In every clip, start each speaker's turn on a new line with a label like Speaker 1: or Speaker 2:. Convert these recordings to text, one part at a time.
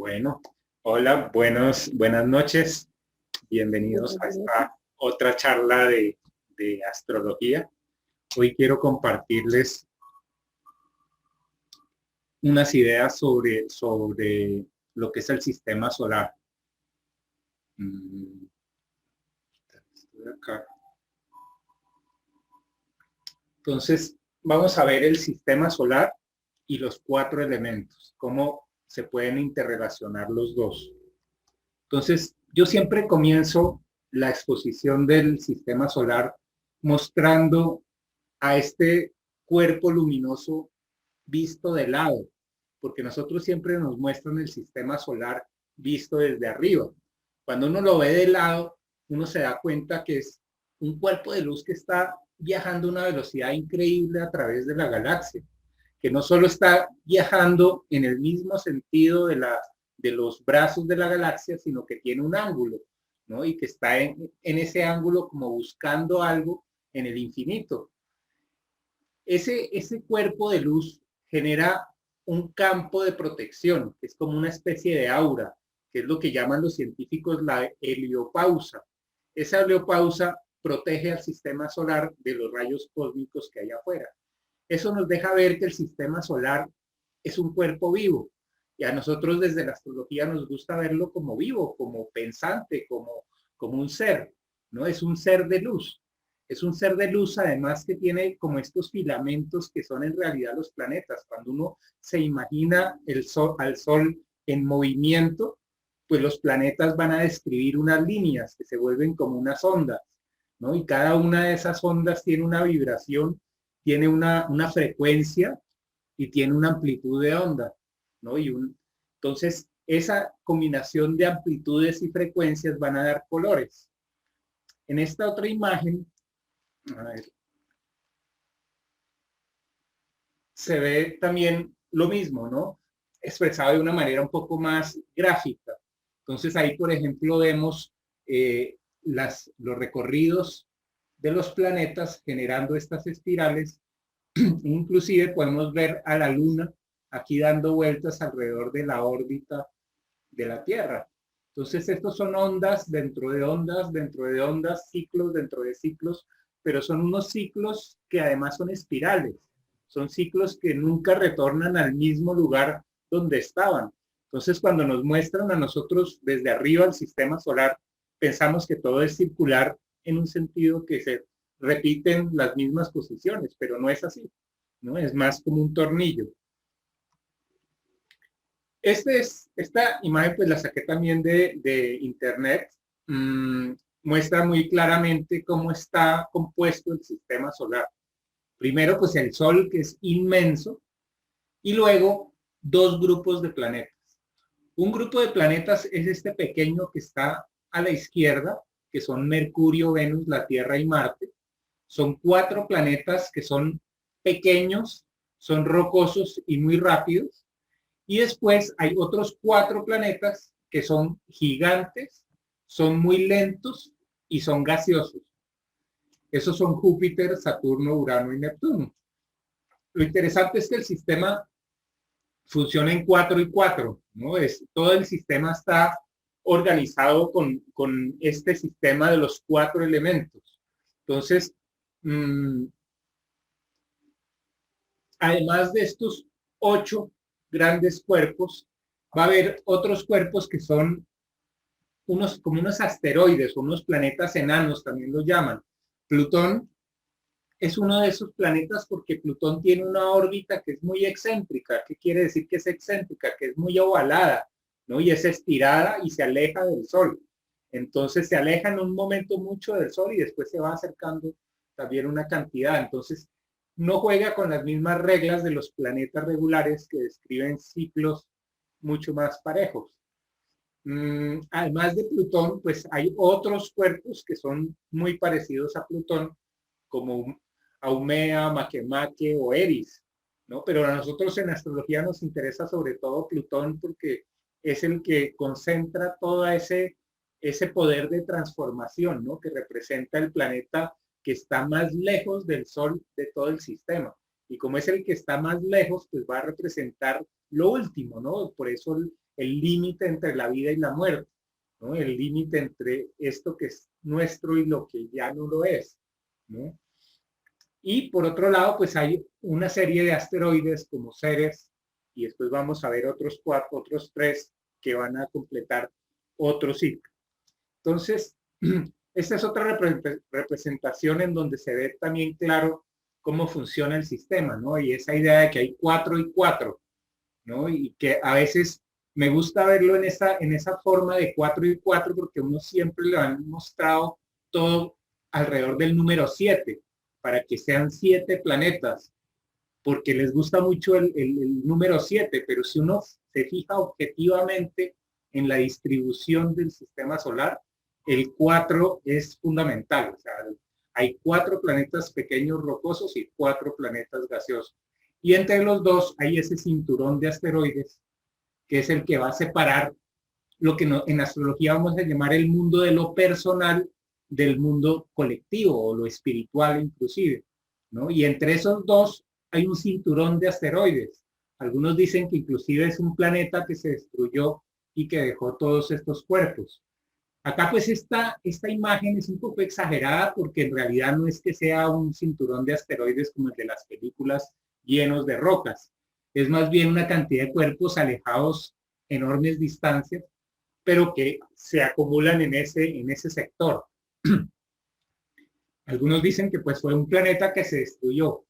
Speaker 1: Bueno, hola, buenas noches. Bienvenidos a esta otra charla de astrología. Hoy quiero compartirles unas ideas sobre lo que es el sistema solar. Estoy acá. Entonces, vamos a ver el sistema solar y los 4 elementos, cómo se pueden interrelacionar los dos. Entonces, yo siempre comienzo la exposición del sistema solar mostrando a este cuerpo luminoso visto de lado, porque nosotros siempre nos muestran el sistema solar visto desde arriba. Cuando uno lo ve de lado, uno se da cuenta que es un cuerpo de luz que está viajando a una velocidad increíble a través de la galaxia, que no solo está viajando en el mismo sentido de los brazos de la galaxia, sino que tiene un ángulo, ¿no? Y que está en ese ángulo como buscando algo en el infinito. Ese cuerpo de luz genera un campo de protección, que es como una especie de aura, que es lo que llaman los científicos la heliopausa. Esa heliopausa protege al sistema solar de los rayos cósmicos que hay afuera. Eso nos deja ver que el sistema solar es un cuerpo vivo. Y a nosotros desde la astrología nos gusta verlo como vivo, como pensante, como un ser, ¿no? Es un ser de luz. Es un ser de luz, además, que tiene como estos filamentos que son en realidad los planetas. Cuando uno se imagina al Sol en movimiento, pues los planetas van a describir unas líneas que se vuelven como unas ondas, ¿no? Y cada una de esas ondas tiene una vibración, tiene una frecuencia y tiene una amplitud de onda, ¿no? Entonces, esa combinación de amplitudes y frecuencias van a dar colores. En esta otra imagen, a ver, se ve también lo mismo, ¿no? Expresado de una manera un poco más gráfica. Entonces ahí, por ejemplo, vemos los recorridos de los planetas generando estas espirales. Inclusive podemos ver a la Luna aquí dando vueltas alrededor de la órbita de la Tierra. Entonces, estos son ondas dentro de ondas, dentro de ondas, ciclos dentro de ciclos, pero son unos ciclos que además son espirales. Son ciclos que nunca retornan al mismo lugar donde estaban. Entonces, cuando nos muestran a nosotros desde arriba el sistema solar, pensamos que todo es circular en un sentido que se repiten las mismas posiciones, pero no es así, ¿no? Es más como un tornillo. Esta imagen pues la saqué también de internet. Muestra muy claramente cómo está compuesto el sistema solar. Primero pues el Sol, que es inmenso, y luego dos grupos de planetas. Un grupo de planetas es este pequeño que está a la izquierda, que son Mercurio, Venus, la Tierra y Marte. Son 4 planetas que son pequeños, son rocosos y muy rápidos. Y después hay otros 4 planetas que son gigantes, son muy lentos y son gaseosos. Esos son Júpiter, Saturno, Urano y Neptuno. Lo interesante es que el sistema funciona en 4 y 4, ¿no? Todo el sistema está organizado con este sistema de los 4 elementos. Entonces, además de estos 8 grandes cuerpos, va a haber otros cuerpos que son como unos asteroides o unos planetas enanos, también los llaman. Plutón es uno de esos planetas porque Plutón tiene una órbita que es muy excéntrica. ¿Qué quiere decir que es excéntrica? Que es muy ovalada, ¿no? Y es estirada y se aleja del Sol. Entonces se aleja en un momento mucho del Sol y después se va acercando también una cantidad. Entonces no juega con las mismas reglas de los planetas regulares que describen ciclos mucho más parejos. Además de Plutón, pues hay otros cuerpos que son muy parecidos a Plutón, como Haumea, Makemake o Eris, ¿no? Pero a nosotros en astrología nos interesa sobre todo Plutón porque es el que concentra todo ese poder de transformación, ¿no? Que representa el planeta que está más lejos del Sol de todo el sistema. Y como es el que está más lejos, pues va a representar lo último, ¿no? Por eso el límite entre la vida y la muerte, ¿no? El límite entre esto que es nuestro y lo que ya no lo es, ¿no? Y por otro lado, pues hay una serie de asteroides como Ceres, y después vamos a ver otros cuatro, otros tres que van a completar otro ciclo. Entonces, esta es otra representación en donde se ve también claro cómo funciona el sistema, ¿no? Y esa idea de que hay 4 y 4, ¿no? Y que a veces me gusta verlo en esa forma de 4 y 4 porque uno siempre le han mostrado todo alrededor del número 7 para que sean 7 planetas, porque les gusta mucho el número 7, pero si uno se fija objetivamente en la distribución del sistema solar, el 4 es fundamental. O sea, hay 4 planetas pequeños rocosos y 4 planetas gaseosos. Y entre los dos hay ese cinturón de asteroides, que es el que va a separar lo que en astrología vamos a llamar el mundo de lo personal del mundo colectivo o lo espiritual inclusive, ¿no? Y entre esos dos hay un cinturón de asteroides. Algunos dicen que inclusive es un planeta que se destruyó y que dejó todos estos cuerpos. Acá pues esta imagen es un poco exagerada porque en realidad no es que sea un cinturón de asteroides como el de las películas llenos de rocas. Es más bien una cantidad de cuerpos alejados enormes distancias, pero que se acumulan en ese sector. Algunos dicen que pues fue un planeta que se destruyó.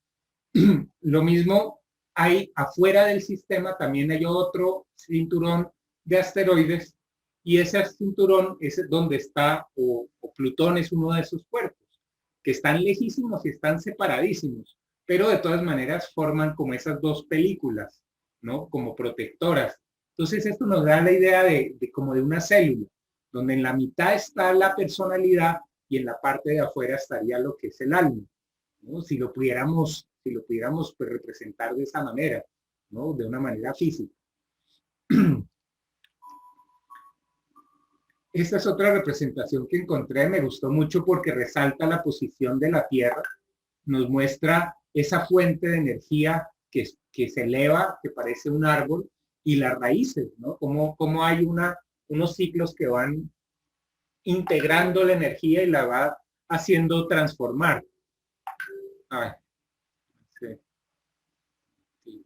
Speaker 1: Lo mismo hay afuera del sistema, también hay otro cinturón de asteroides y ese cinturón es donde está, o Plutón es uno de esos cuerpos, que están lejísimos y están separadísimos, pero de todas maneras forman como esas dos películas, ¿no? Como protectoras. Entonces esto nos da la idea de como de una célula, donde en la mitad está la personalidad y en la parte de afuera estaría lo que es el alma, ¿no? Si lo pudiéramos pues, representar de esa manera, ¿no? De una manera física. Esta es otra representación que encontré, me gustó mucho porque resalta la posición de la Tierra, nos muestra esa fuente de energía que se eleva, que parece un árbol, y las raíces, ¿no? Como hay unos ciclos que van integrando la energía y la va haciendo transformar. Ay, sí. Sí.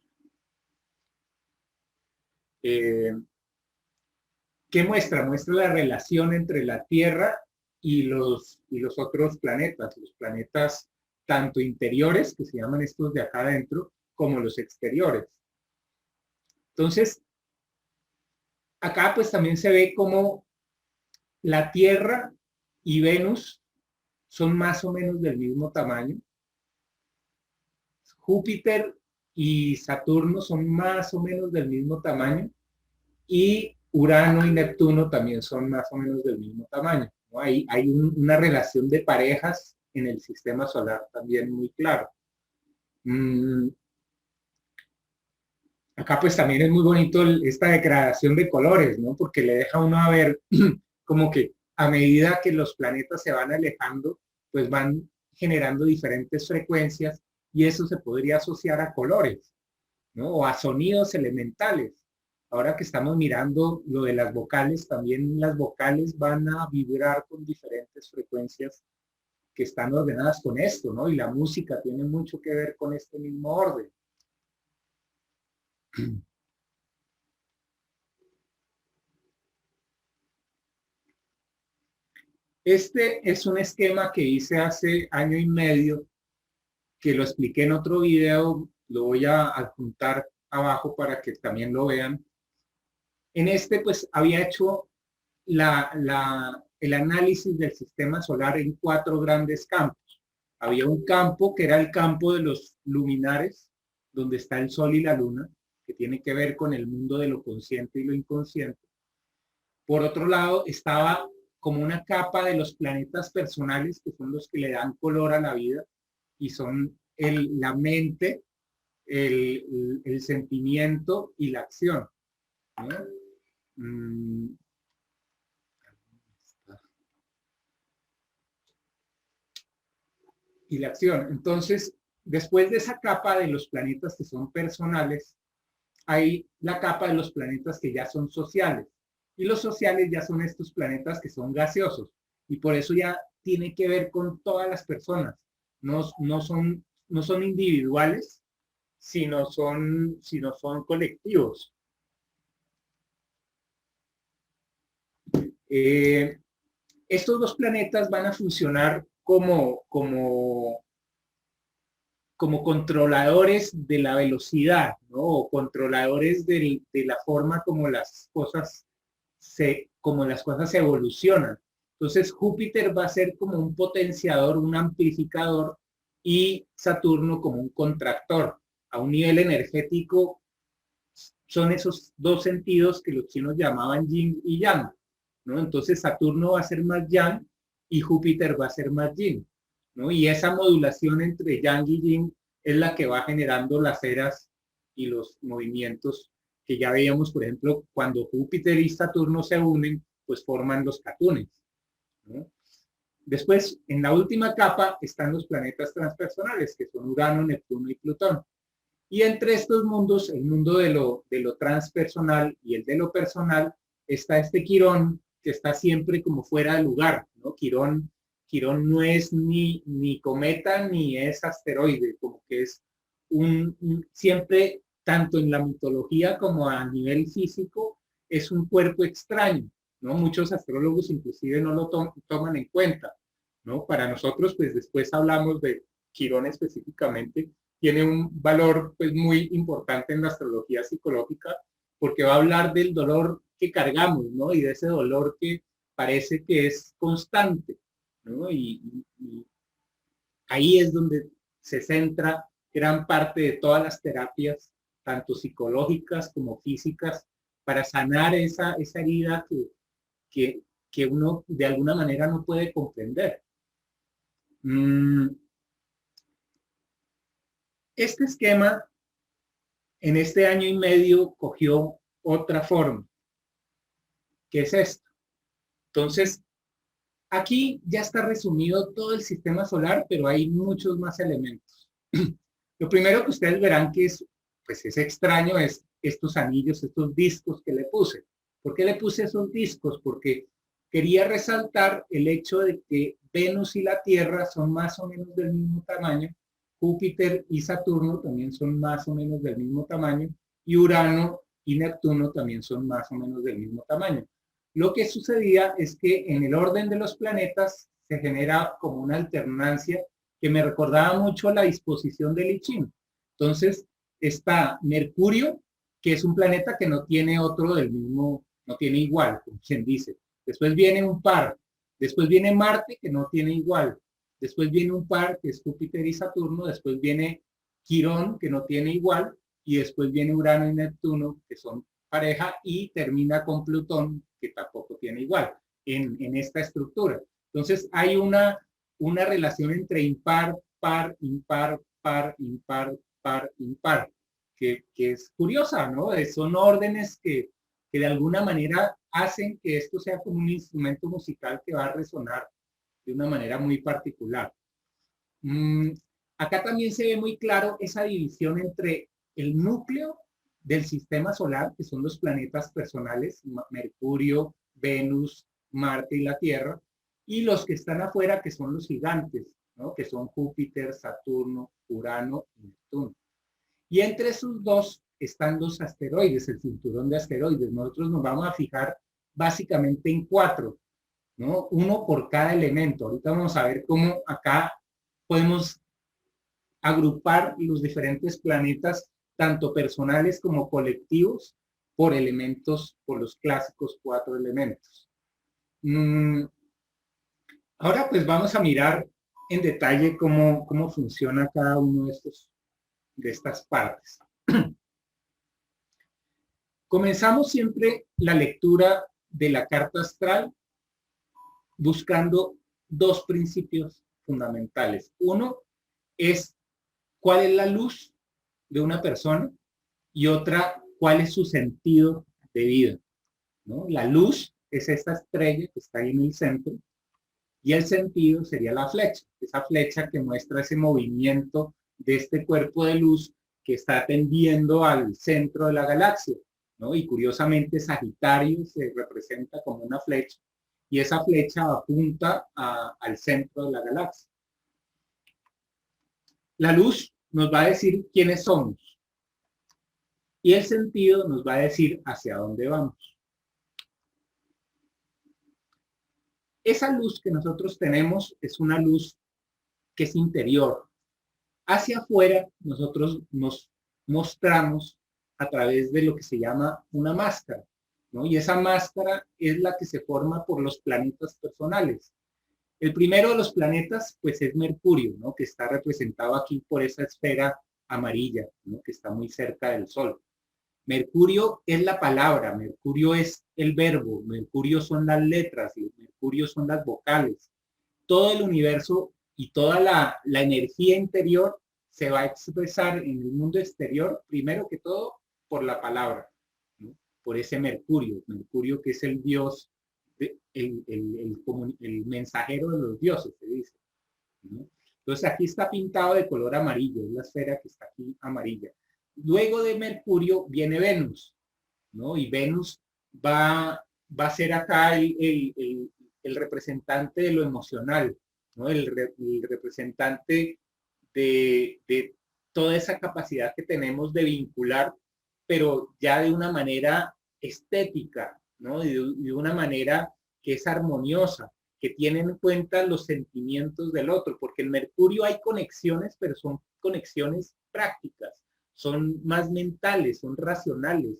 Speaker 1: ¿Qué muestra? Muestra la relación entre la Tierra y los otros planetas, los planetas tanto interiores, que se llaman estos de acá adentro, como los exteriores. Entonces, acá pues también se ve como la Tierra y Venus son más o menos del mismo tamaño. Júpiter y Saturno son más o menos del mismo tamaño. Y Urano y Neptuno también son más o menos del mismo tamaño, ¿no? Hay una relación de parejas en el sistema solar también muy claro. Acá pues también es muy bonito esta degradación de colores, ¿no? Porque le deja a uno a ver como que a medida que los planetas se van alejando, pues van generando diferentes frecuencias y eso se podría asociar a colores, ¿no? O a sonidos elementales. Ahora que estamos mirando lo de las vocales, también las vocales van a vibrar con diferentes frecuencias que están ordenadas con esto, ¿no? Y la música tiene mucho que ver con este mismo orden. Este es un esquema que hice hace año y medio, que lo expliqué en otro video, lo voy a adjuntar abajo para que también lo vean. En este, pues, había hecho el análisis del sistema solar en 4 grandes campos. Había un campo que era el campo de los luminares, donde está el Sol y la Luna, que tiene que ver con el mundo de lo consciente y lo inconsciente. Por otro lado, estaba como una capa de los planetas personales, que son los que le dan color a la vida, y son la mente, el sentimiento y la acción, ¿no? Y la acción. Entonces, después de esa capa de los planetas que son personales, hay la capa de los planetas que ya son sociales. Y los sociales ya son estos planetas que son gaseosos. Y por eso ya tiene que ver con todas las personas. No son individuales, sino son colectivos. Estos dos planetas van a funcionar como controladores de la velocidad, ¿no? O controladores de la forma como las cosas se evolucionan. Entonces Júpiter va a ser como un potenciador, un amplificador, y Saturno como un contractor. A un nivel energético son esos dos sentidos que los chinos llamaban yin y yang, ¿no? Entonces Saturno va a ser más yang y Júpiter va a ser más yin, ¿no? Y esa modulación entre yang y yin es la que va generando las eras y los movimientos que ya veíamos, por ejemplo, cuando Júpiter y Saturno se unen, pues forman los catónes, ¿no? Después, en la última capa están los planetas transpersonales, que son Urano, Neptuno y Plutón. Y entre estos mundos, el mundo de lo transpersonal y el de lo personal, está este Quirón, que está siempre como fuera de lugar, ¿no? Quirón no es ni cometa ni es asteroide, como que es siempre, tanto en la mitología como a nivel físico, es un cuerpo extraño, ¿no? Muchos astrólogos inclusive no lo toman en cuenta, ¿no? Para nosotros, pues después hablamos de Quirón específicamente, tiene un valor pues muy importante en la astrología psicológica, porque va a hablar del dolor que cargamos, ¿no? Y de ese dolor que parece que es constante, ¿no? Y ahí es donde se centra gran parte de todas las terapias, tanto psicológicas como físicas, para sanar esa herida que uno de alguna manera no puede comprender. Este esquema en este año y medio cogió otra forma, que es esto. Entonces, aquí ya está resumido todo el sistema solar, pero hay muchos más elementos. Lo primero que ustedes verán que pues es extraño es estos anillos, estos discos que le puse. ¿Por qué le puse esos discos? Porque quería resaltar el hecho de que Venus y la Tierra son más o menos del mismo tamaño, Júpiter y Saturno también son más o menos del mismo tamaño, y Urano y Neptuno también son más o menos del mismo tamaño. Lo que sucedía es que en el orden de los planetas se genera como una alternancia que me recordaba mucho la disposición del I Ching. Entonces está Mercurio, que es un planeta que no tiene otro del mismo, no tiene igual, como quien dice. Después viene un par, después viene Marte, que no tiene igual. Después viene un par, que es Júpiter y Saturno. Después viene Quirón, que no tiene igual. Y después viene Urano y Neptuno, que son pareja. Y termina con Plutón, que tampoco tiene igual en esta estructura. Entonces hay una relación entre impar, par, impar, par, impar, par, impar, que es curiosa, ¿no? Son órdenes que de alguna manera hacen que esto sea como un instrumento musical que va a resonar de una manera muy particular. Acá también se ve muy claro esa división entre el núcleo del sistema solar, que son los planetas personales, Mercurio, Venus, Marte y la Tierra, y los que están afuera, que son los gigantes, ¿no? Que son Júpiter, Saturno, Urano y Neptuno. Y entre esos dos están los asteroides, el cinturón de asteroides. Nosotros nos vamos a fijar básicamente en 4, ¿no? Uno por cada elemento. Ahorita vamos a ver cómo acá podemos agrupar los diferentes planetas, tanto personales como colectivos, por elementos, por los clásicos 4 elementos. Ahora pues vamos a mirar en detalle cómo funciona cada uno de estas partes. Comenzamos siempre la lectura de la carta astral buscando 2 principios fundamentales. Uno es cuál es la luz de una persona y otra, cuál es su sentido de vida, ¿no? La luz es esta estrella que está ahí en el centro y el sentido sería la flecha, esa flecha que muestra ese movimiento de este cuerpo de luz que está tendiendo al centro de la galaxia, ¿no? Y curiosamente Sagitario se representa como una flecha y esa flecha apunta al centro de la galaxia. La luz nos va a decir quiénes somos y el sentido nos va a decir hacia dónde vamos. Esa luz que nosotros tenemos es una luz que es interior. Hacia afuera nosotros nos mostramos a través de lo que se llama una máscara, ¿no? Y esa máscara es la que se forma por los planetas personales. El primero de los planetas, pues, es Mercurio, ¿no? Que está representado aquí por esa esfera amarilla, ¿no? Que está muy cerca del Sol. Mercurio es la palabra, Mercurio es el verbo, Mercurio son las letras, Mercurio son las vocales. Todo el universo y toda la energía interior se va a expresar en el mundo exterior, primero que todo, por la palabra, ¿no? Por ese Mercurio, Mercurio que es el dios, el mensajero de los dioses, se dice, ¿no? Entonces aquí está pintado de color amarillo, es la esfera que está aquí amarilla. Luego de Mercurio viene Venus, ¿no? Y Venus va a ser acá el representante de lo emocional, ¿no? El representante de toda esa capacidad que tenemos de vincular, pero ya de una manera estética, ¿no? De una manera que es armoniosa, que tiene en cuenta los sentimientos del otro, porque en Mercurio hay conexiones, pero son conexiones prácticas, son más mentales, son racionales,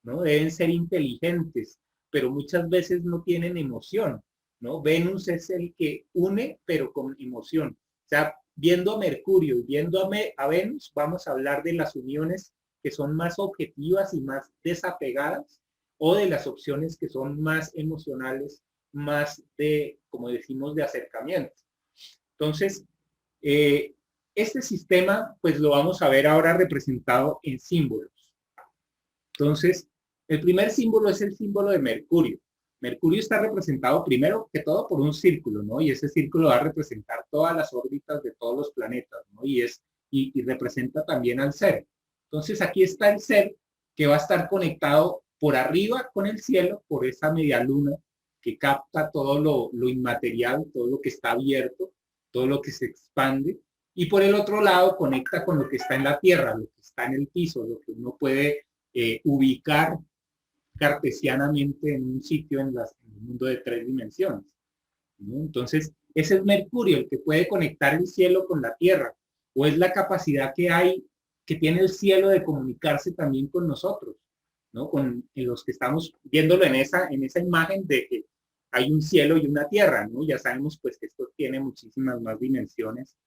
Speaker 1: ¿no? Deben ser inteligentes, pero muchas veces no tienen emoción, ¿no? Venus es el que une, pero con emoción. O sea, viendo a Mercurio y viendo a Venus, vamos a hablar de las uniones que son más objetivas y más desapegadas, o de las opciones que son más emocionales, más de, como decimos, de acercamiento. Entonces, este sistema, pues lo vamos a ver ahora representado en símbolos. Entonces, el primer símbolo es el símbolo de Mercurio. Mercurio está representado primero que todo por un círculo, ¿no? Y ese círculo va a representar todas las órbitas de todos los planetas, ¿no? Y representa también al ser. Entonces, aquí está el ser que va a estar conectado por arriba con el cielo, por esa media luna que capta todo lo inmaterial, todo lo que está abierto, todo lo que se expande. Y por el otro lado conecta con lo que está en la tierra, lo que está en el piso, lo que uno puede ubicar cartesianamente en un sitio en el mundo de 3 dimensiones, ¿no? Entonces, ese es Mercurio, el que puede conectar el cielo con la tierra, o es la capacidad que tiene el cielo de comunicarse también con nosotros, ¿no? Con los que estamos viéndolo en esa imagen de que hay un cielo y una tierra, ¿no? Ya sabemos pues que esto tiene muchísimas más dimensiones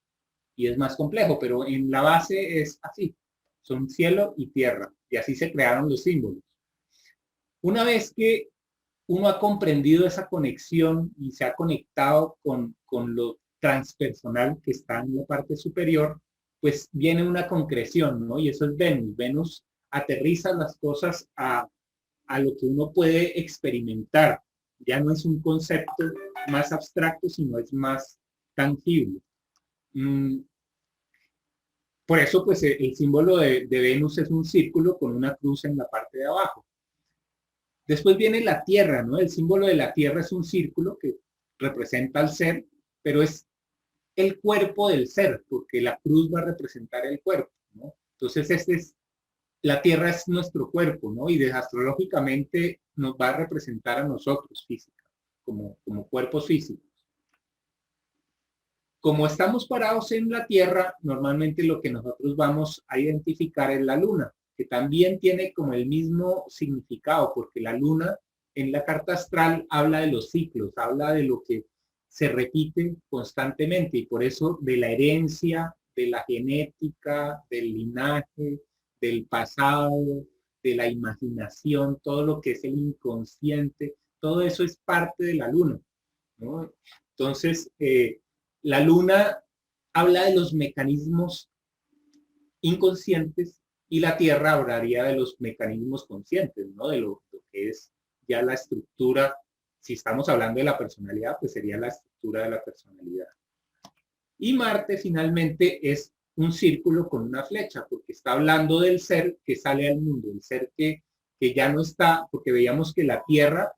Speaker 1: y es más complejo, pero en la base es así, son cielo y tierra, y así se crearon los símbolos. Una vez que uno ha comprendido esa conexión y se ha conectado con lo transpersonal que está en la parte superior, pues viene una concreción, ¿no? Y eso es Venus. Venus aterriza las cosas a lo que uno puede experimentar. Ya no es un concepto más abstracto, sino es más tangible. Por eso, pues, el símbolo de Venus es un círculo con una cruz en la parte de abajo. Después viene la Tierra, ¿no? El símbolo de la Tierra es un círculo que representa al ser, pero es el cuerpo del ser, porque la cruz va a representar el cuerpo, ¿no? Entonces, la Tierra es nuestro cuerpo, ¿no? Y astrológicamente nos va a representar a nosotros física, como cuerpos físicos. Como estamos parados en la Tierra, normalmente lo que nosotros vamos a identificar es la Luna, que también tiene como el mismo significado, porque la Luna en la carta astral habla de los ciclos, habla de lo que se repite constantemente y por eso de la herencia, de la genética, del linaje, del pasado, de la imaginación, todo lo que es el inconsciente, todo eso es parte de la Luna, ¿no? Entonces, la Luna habla de los mecanismos inconscientes y la Tierra hablaría de los mecanismos conscientes, ¿no? De lo que es ya la estructura. Si estamos hablando de la personalidad, pues sería la estructura de la personalidad. Y Marte finalmente es un círculo con una flecha, porque está hablando del ser que sale al mundo, el ser que ya no está, porque veíamos que la Tierra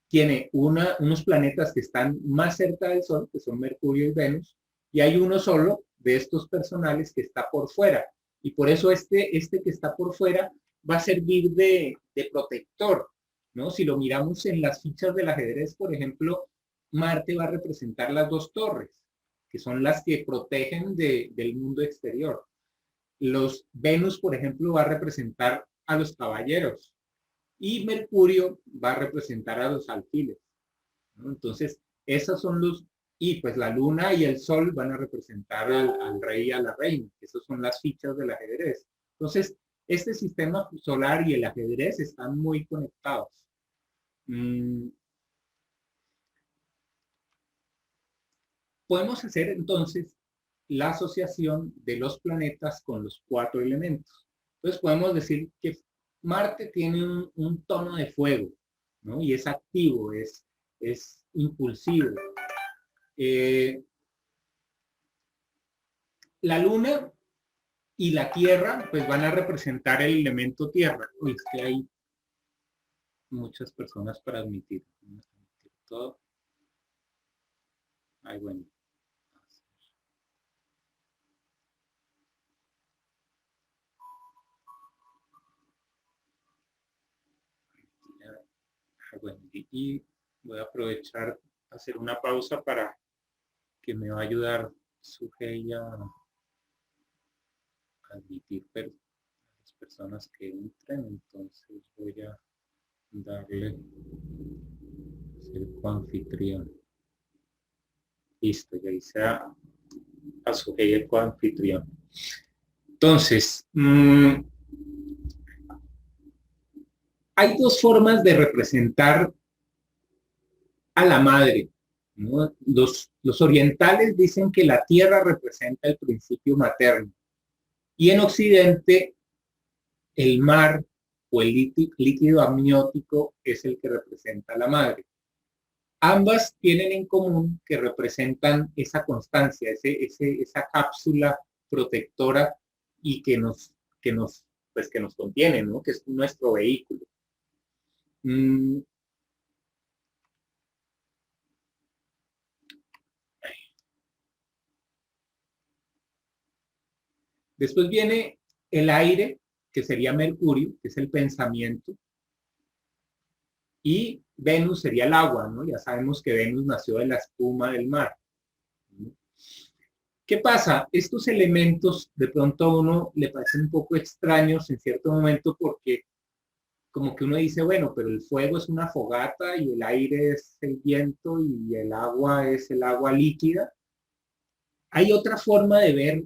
Speaker 1: tiene unos planetas que están más cerca del Sol, que son Mercurio y Venus, y hay uno solo de estos personales que está por fuera. Y por eso este que está por fuera va a servir de protector, ¿no? Si lo miramos en las fichas del ajedrez, por ejemplo, Marte va a representar las dos torres, que son las que protegen del mundo exterior. Los Venus, por ejemplo, va a representar a los caballeros, y Mercurio va a representar a los alfiles, ¿no? Entonces, esos son y pues la luna y el sol van a representar al rey y a la reina. Esas son las fichas del ajedrez. Entonces, este sistema solar y el ajedrez están muy conectados. Podemos hacer entonces la asociación de los planetas con los 4 elementos. Entonces podemos decir que Marte tiene un tono de fuego, ¿no? Y es activo, es impulsivo. La Luna y la Tierra pues van a representar el elemento Tierra. Uy, es que hay muchas personas para admitir todo. Ay, bueno. Bueno, y voy a aprovechar hacer una pausa para que me va a ayudar Sujei a admitir las personas que entren. Entonces voy a darle ser coanfitrión. Listo, ya hice a Sujei el coanfitrión. Entonces, hay dos formas de representar a la madre, ¿no? Los orientales dicen que la tierra representa el principio materno, y en Occidente el mar o el líquido amniótico es el que representa a la madre. Ambas tienen en común que representan esa constancia, esa cápsula protectora y que nos contiene, ¿no? Que es nuestro vehículo. Después viene el aire, que sería Mercurio, que es el pensamiento, y Venus sería el agua, ¿no? Ya sabemos que Venus nació de la espuma del mar. ¿Qué pasa? Estos elementos de pronto a uno le parecen un poco extraños en cierto momento, porque como que uno dice, bueno, pero el fuego es una fogata y el aire es el viento y el agua es el agua líquida. Hay otra forma de ver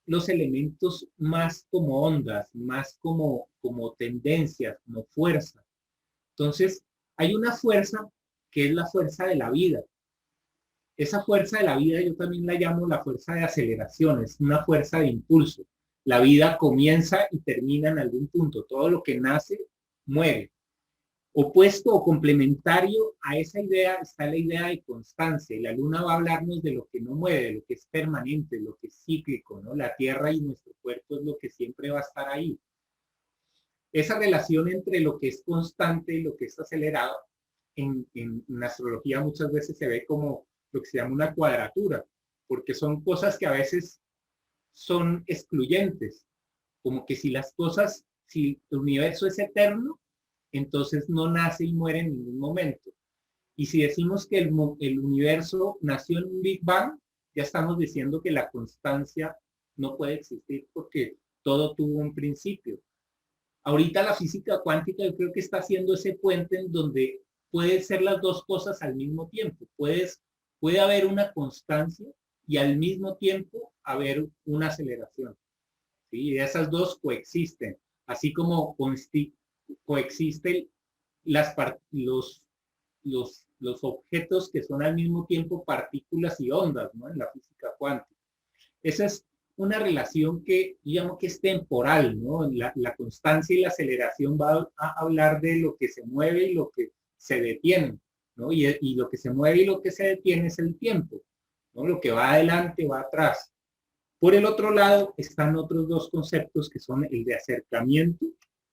Speaker 1: los elementos más como ondas, más como tendencias, como fuerza. Entonces, hay una fuerza que es la fuerza de la vida. Esa fuerza de la vida yo también la llamo la fuerza de aceleración, es una fuerza de impulso. La vida comienza y termina en algún punto. Todo lo que nace, muere. Opuesto o complementario a esa idea está la idea de constancia. Y la luna va a hablarnos de lo que no mueve, de lo que es permanente, de lo que es cíclico, ¿no? La tierra y nuestro cuerpo es lo que siempre va a estar ahí. Esa relación entre lo que es constante y lo que es acelerado, en astrología muchas veces se ve como lo que se llama una cuadratura, porque son cosas que a veces son excluyentes, como que si el universo es eterno, entonces no nace y muere en ningún momento. Y si decimos que el universo nació en un Big Bang, ya estamos diciendo que la constancia no puede existir porque todo tuvo un principio. Ahorita la física cuántica yo creo que está haciendo ese puente en donde puede ser las dos cosas al mismo tiempo. Puede haber una constancia y al mismo tiempo haber una aceleración. ¿Sí? Y esas dos coexisten, así como coexisten los objetos que son al mismo tiempo partículas y ondas, ¿no? En la física cuántica. Esa es una relación que digamos que es temporal, ¿no? La constancia y la aceleración va a hablar de lo que se mueve y lo que se detiene, ¿no? Y lo que se mueve y lo que se detiene es el tiempo, ¿no? Lo que va adelante va atrás. Por el otro lado están otros dos conceptos que son el de acercamiento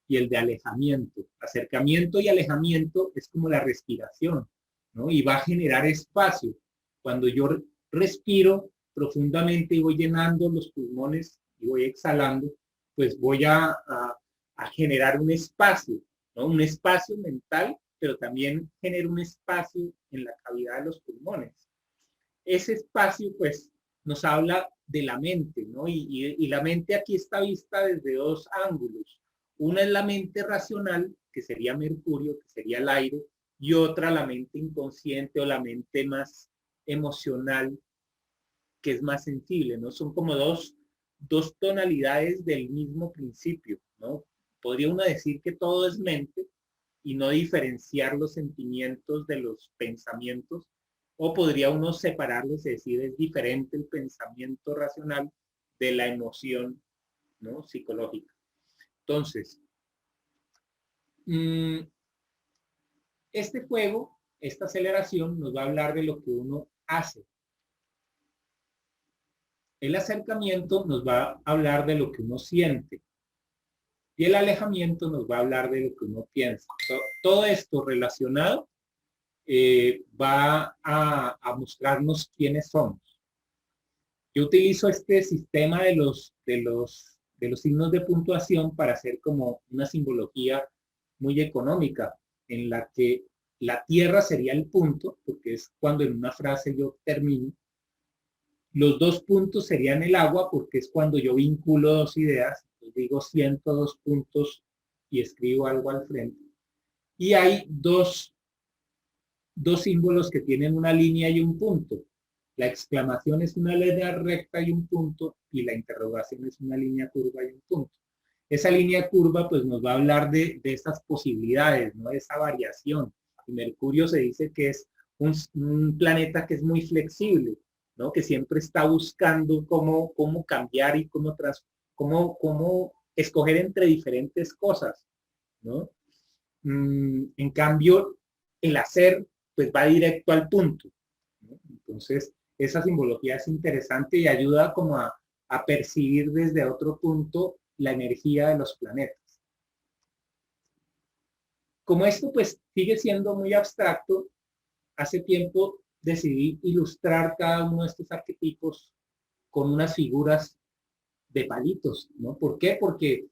Speaker 1: y el de alejamiento. Acercamiento y alejamiento es como la respiración, ¿no? Y va a generar espacio. Cuando yo respiro profundamente y voy llenando los pulmones y voy exhalando, pues voy a generar un espacio, ¿no? Un espacio mental, pero también genera un espacio en la cavidad de los pulmones. Ese espacio, pues, nos habla de la mente, ¿no? Y la mente aquí está vista desde dos ángulos. Una es la mente racional, que sería Mercurio, que sería el aire, y otra la mente inconsciente o la mente más emocional, que es más sensible, ¿no? Son como dos tonalidades del mismo principio, ¿no? Podría uno decir que todo es mente y no diferenciar los sentimientos de los pensamientos, o podría uno separarlos y decir es diferente el pensamiento racional de la emoción, ¿no? Psicológica. Entonces, este juego, esta aceleración nos va a hablar de lo que uno hace. El acercamiento nos va a hablar de lo que uno siente. Y el alejamiento nos va a hablar de lo que uno piensa. Todo esto relacionado va a mostrarnos quiénes somos. Yo utilizo este sistema de los signos de puntuación para hacer como una simbología muy económica, en la que la tierra sería el punto, porque es cuando en una frase yo termino. Los 2 puntos serían el agua, porque es cuando yo vinculo dos ideas. Digo 102 puntos y escribo algo al frente. Y hay dos símbolos que tienen una línea y un punto. La exclamación es una línea recta y un punto, y la interrogación es una línea curva y un punto. Esa línea curva pues nos va a hablar de esas posibilidades, ¿no? De esa variación. Y Mercurio se dice que es un planeta que es muy flexible, ¿no? Que siempre está buscando cómo cambiar y cómo escoger entre diferentes cosas, ¿no? En cambio, el hacer pues va directo al punto, ¿no? Entonces, esa simbología es interesante y ayuda como a percibir desde otro punto la energía de los planetas. Como esto pues sigue siendo muy abstracto, hace tiempo decidí ilustrar cada uno de estos arquetipos con unas figuras de palitos, ¿no? ¿Por qué? Porque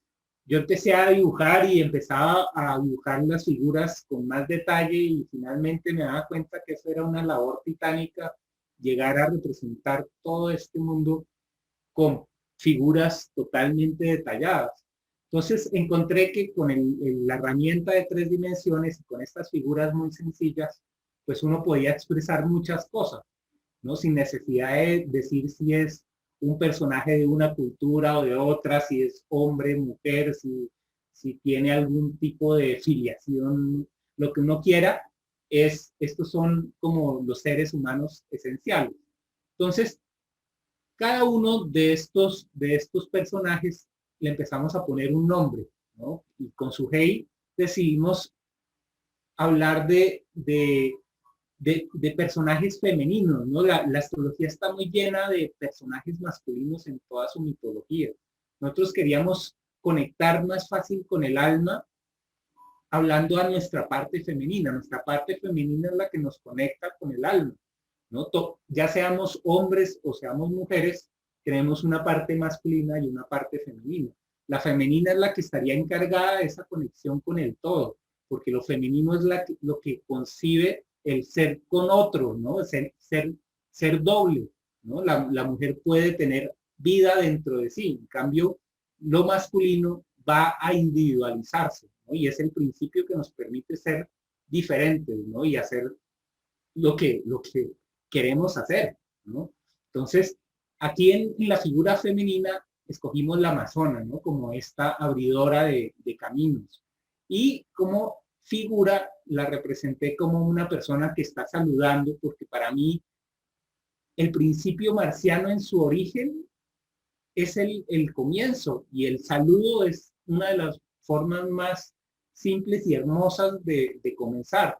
Speaker 1: yo empecé a dibujar y empezaba a dibujar las figuras con más detalle y finalmente me daba cuenta que eso era una labor titánica, llegar a representar todo este mundo con figuras totalmente detalladas. Entonces encontré que con la herramienta de 3 dimensiones y con estas figuras muy sencillas, pues uno podía expresar muchas cosas, ¿no? Sin necesidad de decir si es un personaje de una cultura o de otra, si es hombre, mujer, si tiene algún tipo de filiación, lo que uno quiera, estos son como los seres humanos esenciales. Entonces, cada uno de estos personajes le empezamos a poner un nombre, ¿no? Y con Suhei decidimos hablar de personajes femeninos, ¿no? La astrología está muy llena de personajes masculinos en toda su mitología. Nosotros queríamos conectar más fácil con el alma, hablando a nuestra parte femenina. Nuestra parte femenina es la que nos conecta con el alma, ¿no? Ya seamos hombres o seamos mujeres, tenemos una parte masculina y una parte femenina. La femenina es la que estaría encargada de esa conexión con el todo, porque lo femenino es lo que concibe el ser con otro, ¿no? Ser doble, ¿no? La mujer puede tener vida dentro de sí, en cambio, lo masculino va a individualizarse, ¿no? Y es el principio que nos permite ser diferentes, ¿no? Y hacer lo que queremos hacer, ¿no? Entonces, aquí en la figura femenina escogimos la amazona, ¿no? Como esta abridora de caminos. Y como figura la representé como una persona que está saludando, porque para mí el principio marciano en su origen es el comienzo, y el saludo es una de las formas más simples y hermosas de comenzar.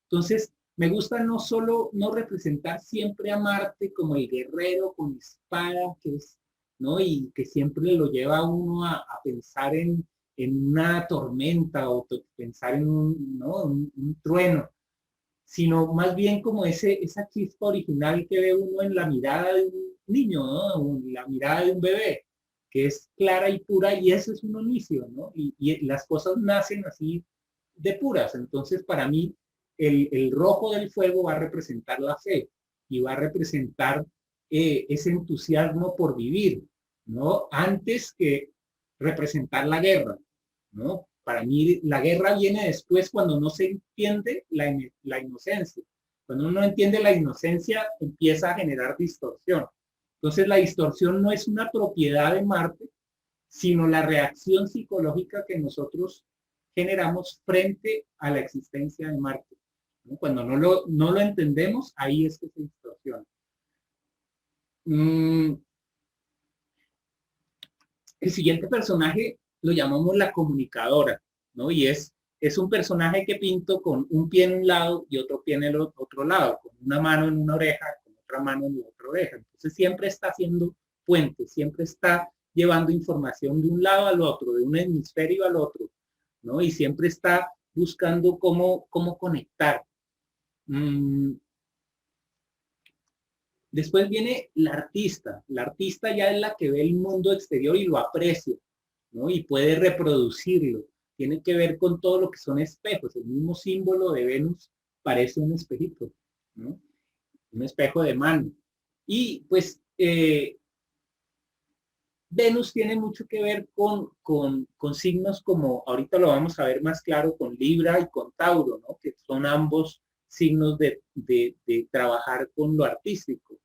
Speaker 1: Entonces, me gusta no representar siempre a Marte como el guerrero con espada, que es ¿no? Y que siempre lo lleva a uno a pensar en una tormenta o pensar en un, ¿no? Un trueno, sino más bien como esa chispa original que ve uno en la mirada de un niño, ¿no? La mirada de un bebé, que es clara y pura, y eso es un inicio, ¿no? Y las cosas nacen así de puras. Entonces, para mí, el rojo del fuego va a representar la fe y va a representar ese entusiasmo por vivir, ¿no? Antes que representar la guerra, ¿no? Para mí la guerra viene después cuando no se entiende la inocencia. Cuando uno no entiende la inocencia, empieza a generar distorsión. Entonces la distorsión no es una propiedad de Marte, sino la reacción psicológica que nosotros generamos frente a la existencia de Marte, ¿no? Cuando no lo entendemos, ahí es que se distorsiona. El siguiente personaje lo llamamos la comunicadora, ¿no? Y es un personaje que pinto con un pie en un lado y otro pie en el otro lado, con una mano en una oreja, con otra mano en la otra oreja. Entonces siempre está haciendo puentes, siempre está llevando información de un lado al otro, de un hemisferio al otro, ¿no? Y siempre está buscando cómo conectar. Después viene la artista. La artista ya es la que ve el mundo exterior y lo aprecia, ¿no? Y puede reproducirlo. Tiene que ver con todo lo que son espejos. El mismo símbolo de Venus parece un espejito, ¿no? Un espejo de mano. Y pues Venus tiene mucho que ver con signos como, ahorita lo vamos a ver más claro, con Libra y con Tauro, ¿no? Que son ambos signos de trabajar con lo artístico.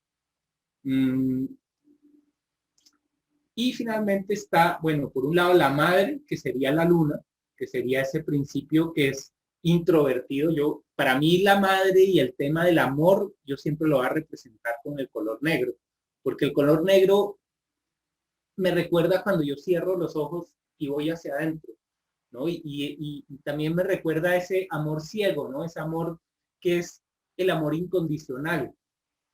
Speaker 1: Y finalmente está, bueno, por un lado la madre, que sería la luna, que sería ese principio que es introvertido. Para mí la madre y el tema del amor, yo siempre lo voy a representar con el color negro, porque el color negro me recuerda cuando yo cierro los ojos y voy hacia adentro, ¿no? Y también me recuerda ese amor ciego, ¿no? Ese amor que es el amor incondicional,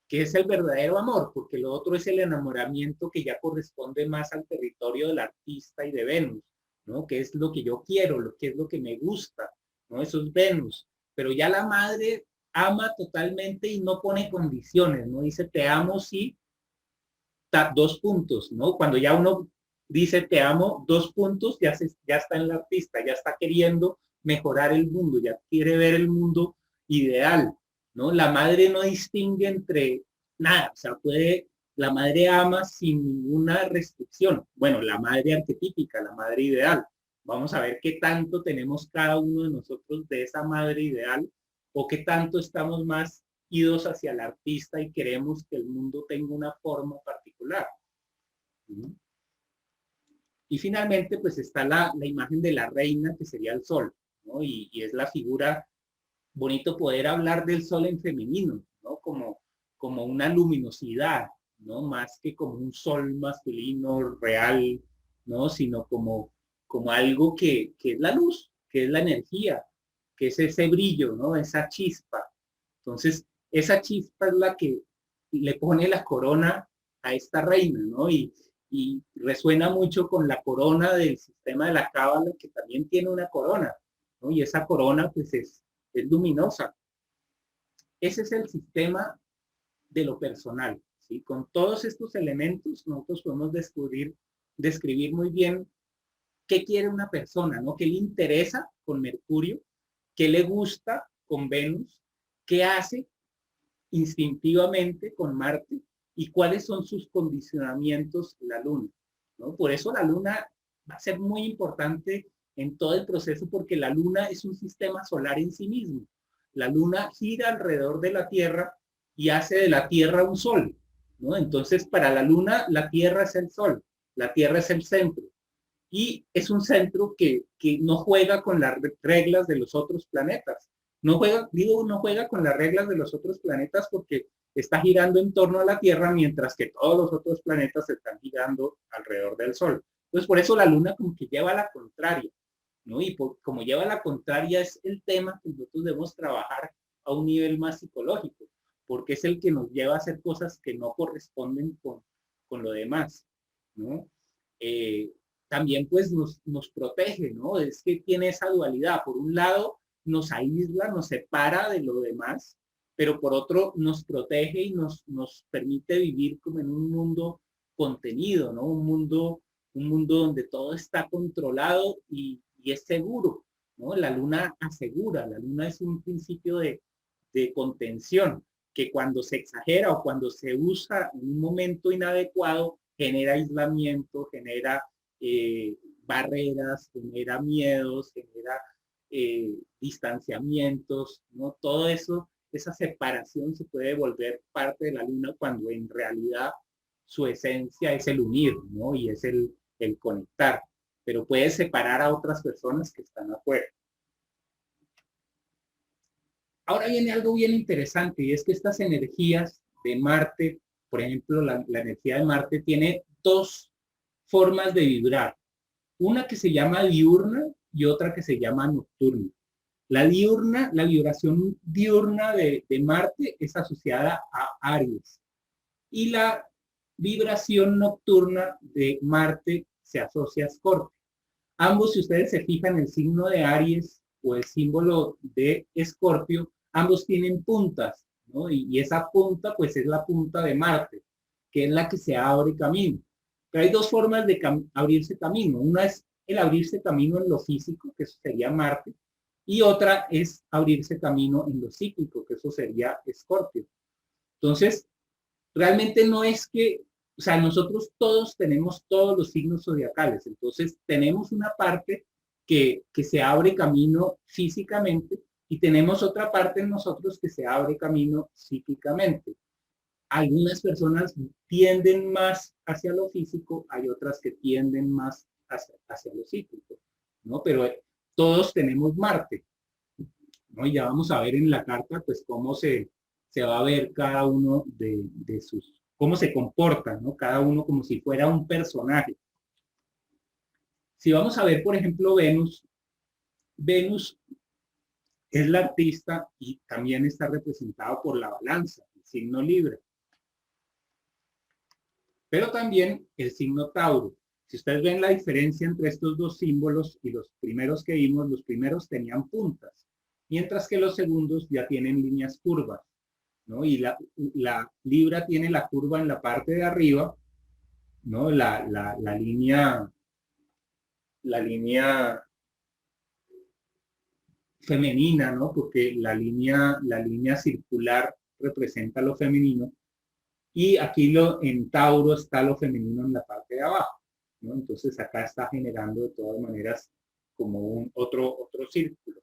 Speaker 1: que es el verdadero amor, porque lo otro es el enamoramiento que ya corresponde más al territorio del artista y de Venus, ¿no? Que es lo que yo quiero, lo que es lo que me gusta, ¿no? Eso es Venus. Pero ya la madre ama totalmente y no pone condiciones, ¿no? Dice, te amo, sí, dos puntos, ¿no? Cuando ya uno dice, te amo, dos puntos, ya está en el artista, ya está queriendo mejorar el mundo, ya quiere ver el mundo ideal, ¿no? La madre no distingue entre nada, o sea, la madre ama sin ninguna restricción. Bueno, la madre arquetípica, la madre ideal. Vamos a ver qué tanto tenemos cada uno de nosotros de esa madre ideal o qué tanto estamos más idos hacia el artista y queremos que el mundo tenga una forma particular. Y finalmente, pues está la imagen de la reina, que sería el sol, ¿no? Y es la figura, bonito poder hablar del sol en femenino, ¿no? Como una luminosidad, ¿no? Más que como un sol masculino real, ¿no? Sino como algo que es la luz, que es la energía, que es ese brillo, ¿no? Esa chispa. Entonces, esa chispa es la que le pone la corona a esta reina, ¿no? Y resuena mucho con la corona del sistema de la cábala, que también tiene una corona, ¿no? Y esa corona, pues, es luminosa. Ese es el sistema de lo personal, ¿sí? Con todos estos elementos, nosotros podemos describir muy bien qué quiere una persona, ¿no? ¿Qué le interesa con Mercurio? ¿Qué le gusta con Venus? ¿Qué hace instintivamente con Marte? ¿Y cuáles son sus condicionamientos la Luna? ¿No? Por eso la Luna va a ser muy importante en todo el proceso, porque la Luna es un sistema solar en sí mismo. La Luna gira alrededor de la Tierra y hace de la Tierra un sol, ¿no? Entonces, para la Luna, la Tierra es el Sol, la Tierra es el centro. Y es un centro que no juega con las reglas de los otros planetas. No juega con las reglas de los otros planetas porque está girando en torno a la Tierra, mientras que todos los otros planetas están girando alrededor del Sol. Entonces, por eso la Luna como que lleva a la contraria, ¿no? Y como lleva a la contraria es el tema que nosotros debemos trabajar a un nivel más psicológico, porque es el que nos lleva a hacer cosas que no corresponden con lo demás. ¿no? Eh, También pues nos protege, ¿no? Es que tiene esa dualidad. Por un lado, nos aísla, nos separa de lo demás, pero por otro nos protege y nos permite vivir como en un mundo contenido, ¿no? Un mundo donde todo está controlado y es seguro, ¿no? La luna asegura, la luna es un principio de contención que cuando se exagera o cuando se usa en un momento inadecuado, genera aislamiento, genera eh, barreras, genera miedos, genera distanciamientos, ¿no? Todo eso, esa separación se puede volver parte de la luna cuando en realidad su esencia es el unir, ¿no? Y es el conectar, pero puede separar a otras personas que están afuera. Ahora viene algo bien interesante y es que estas energías de Marte, por ejemplo, la energía de Marte tiene dos formas de vibrar. Una que se llama diurna y otra que se llama nocturna. La diurna, la vibración diurna de Marte es asociada a Aries y la vibración nocturna de Marte se asocia a Escorpio. Ambos, si ustedes se fijan, el signo de Aries o el símbolo de Escorpio, ambos tienen puntas, ¿no? Y esa punta, pues es la punta de Marte, que es la que se abre camino. Pero hay dos formas de abrirse camino. Una es el abrirse camino en lo físico, que eso sería Marte, y otra es abrirse camino en lo psíquico, que eso sería Escorpio. Entonces, realmente no es que, o sea, nosotros todos tenemos todos los signos zodiacales, entonces tenemos una parte que se abre camino físicamente y tenemos otra parte en nosotros que se abre camino psíquicamente. Algunas personas tienden más hacia lo físico, hay otras que tienden más hacia lo psíquico, ¿no? Pero todos tenemos Marte, ¿no? Y ya vamos a ver en la carta, pues, cómo se va a ver cada uno de sus, cómo se comporta, ¿no? Cada uno como si fuera un personaje. Si vamos a ver, por ejemplo, Venus, Venus es la artista y también está representado por la balanza, el signo Libra, pero también el signo Tauro. Si ustedes ven la diferencia entre estos dos símbolos y los primeros que vimos, los primeros tenían puntas, mientras que los segundos ya tienen líneas curvas, ¿no? Y la Libra tiene la curva en la parte de arriba, ¿no? La línea femenina, ¿no? Porque la línea circular representa lo femenino y aquí en Tauro está lo femenino en la parte de abajo, ¿no? Entonces acá está generando de todas maneras como otro círculo,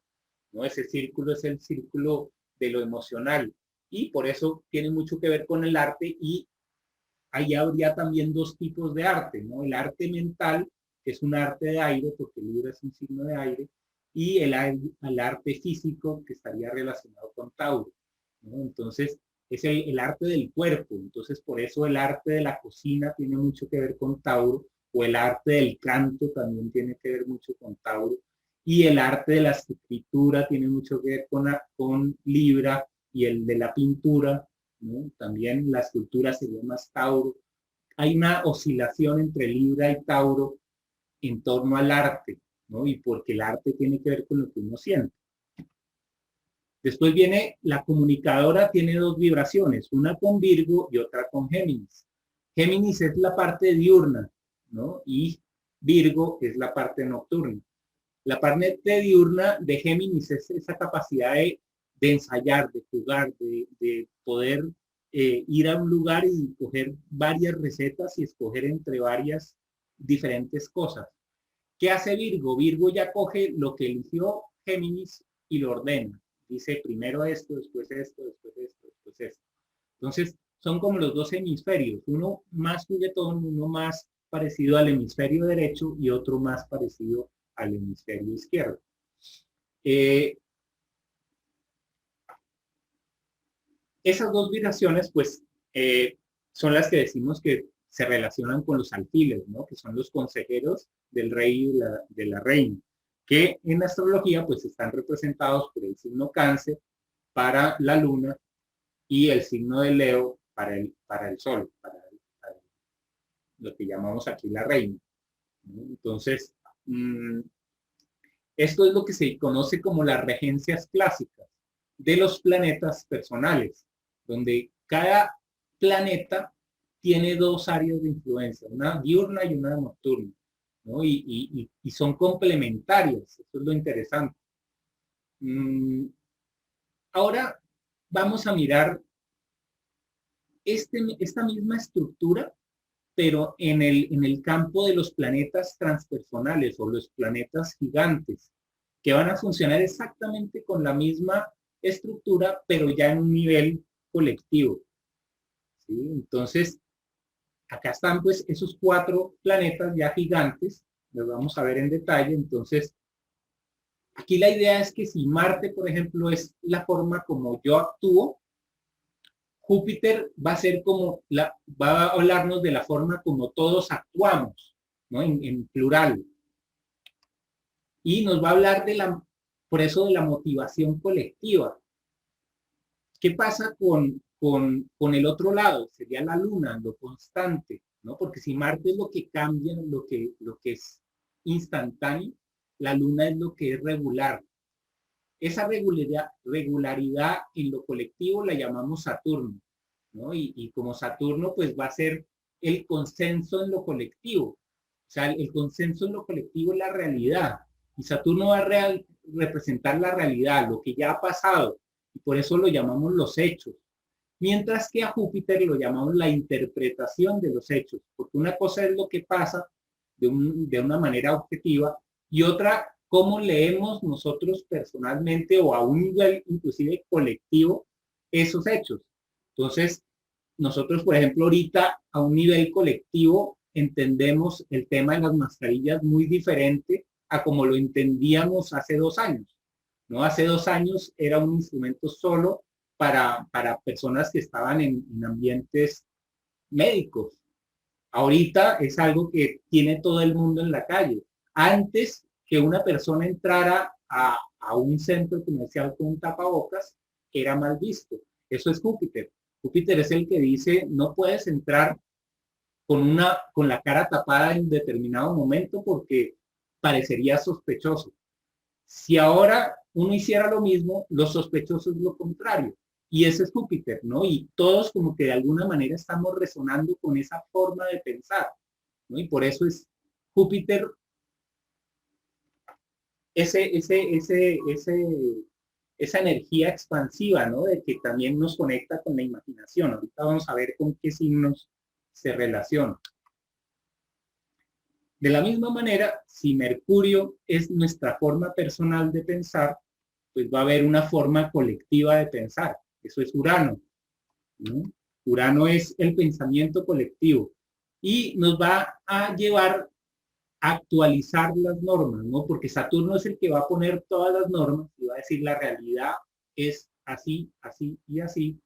Speaker 1: ¿no? Ese círculo es el círculo de lo emocional y por eso tiene mucho que ver con el arte y ahí habría también dos tipos de arte, ¿no? El arte mental, que es un arte de aire, porque el libro es un signo de aire, y el arte físico, que estaría relacionado con Tauro, ¿no? Entonces, es el arte del cuerpo, entonces por eso el arte de la cocina tiene mucho que ver con Tauro, o el arte del canto también tiene que ver mucho con Tauro, y el arte de la escritura tiene mucho que ver con Libra, y el de la pintura, ¿no? También la escultura sería más Tauro. Hay una oscilación entre Libra y Tauro en torno al arte, ¿no? Y porque el arte tiene que ver con lo que uno siente. Después viene la comunicadora, tiene dos vibraciones, una con Virgo y otra con Géminis. Géminis es la parte diurna, ¿no? Y Virgo es la parte nocturna. La parte diurna de Géminis es esa capacidad de ensayar, de jugar, de poder ir a un lugar y coger varias recetas y escoger entre varias diferentes cosas. ¿Qué hace Virgo? Virgo ya coge lo que eligió Géminis y lo ordena. Dice primero esto, después esto, después esto, después esto. Entonces, son como los dos hemisferios, uno más juguetón, uno más parecido al hemisferio derecho y otro más parecido al hemisferio izquierdo. Esas dos vibraciones, pues, son las que decimos que se relacionan con los alfiles, ¿no? Que son los consejeros del rey y de la reina, que en astrología, pues, están representados por el signo Cáncer para la luna y el signo de Leo para el sol, lo que llamamos aquí la reina, ¿no? Entonces, esto es lo que se conoce como las regencias clásicas de los planetas personales, donde cada planeta tiene dos áreas de influencia, una diurna y una nocturna, ¿no? Y son complementarias, eso es lo interesante. Ahora vamos a mirar esta misma estructura, pero en el campo de los planetas transpersonales o los planetas gigantes, que van a funcionar exactamente con la misma estructura, pero ya en un nivel colectivo, ¿sí? Entonces, acá están pues esos 4 planetas ya gigantes, los vamos a ver en detalle. Entonces, aquí la idea es que si Marte, por ejemplo, es la forma como yo actúo, Júpiter va a ser como, va a hablarnos de la forma como todos actuamos, ¿no? En plural. Y nos va a hablar por eso de la motivación colectiva. ¿Qué pasa con el otro lado? Sería la luna, lo constante, ¿no? Porque si Marte es lo que cambia, lo que es instantáneo, la luna es lo que es regular. Esa regularidad en lo colectivo la llamamos Saturno, ¿no? Y como Saturno, pues va a ser el consenso en lo colectivo. O sea, el consenso en lo colectivo es la realidad. Y Saturno va a representar la realidad, lo que ya ha pasado. Y por eso lo llamamos los hechos. Mientras que a Júpiter lo llamamos la interpretación de los hechos. Porque una cosa es lo que pasa de una manera objetiva y otra, cómo leemos nosotros personalmente o a un nivel inclusive colectivo esos hechos. Entonces, nosotros, por ejemplo, ahorita a un nivel colectivo entendemos el tema de las mascarillas muy diferente a como lo entendíamos hace 2 años, ¿no? Hace 2 años era un instrumento solo para personas que estaban en ambientes médicos. Ahorita es algo que tiene todo el mundo en la calle. Antes que una persona entrara a un centro comercial con un tapabocas, era mal visto. Eso es Júpiter. Júpiter es el que dice, no puedes entrar con la cara tapada en determinado momento porque parecería sospechoso. Si ahora uno hiciera lo mismo, lo sospechoso es lo contrario. Y ese es Júpiter, ¿no? Y todos como que de alguna manera estamos resonando con esa forma de pensar, ¿no? Y por eso es Júpiter esa energía expansiva, ¿no? De que también nos conecta con la imaginación. Ahorita vamos a ver con qué signos se relaciona. De la misma manera, si Mercurio es nuestra forma personal de pensar, pues va a haber una forma colectiva de pensar. Eso es Urano, ¿no? Urano es el pensamiento colectivo y nos va a llevar a actualizar las normas, ¿no? Porque Saturno es el que va a poner todas las normas y va a decir la realidad es así, así y así.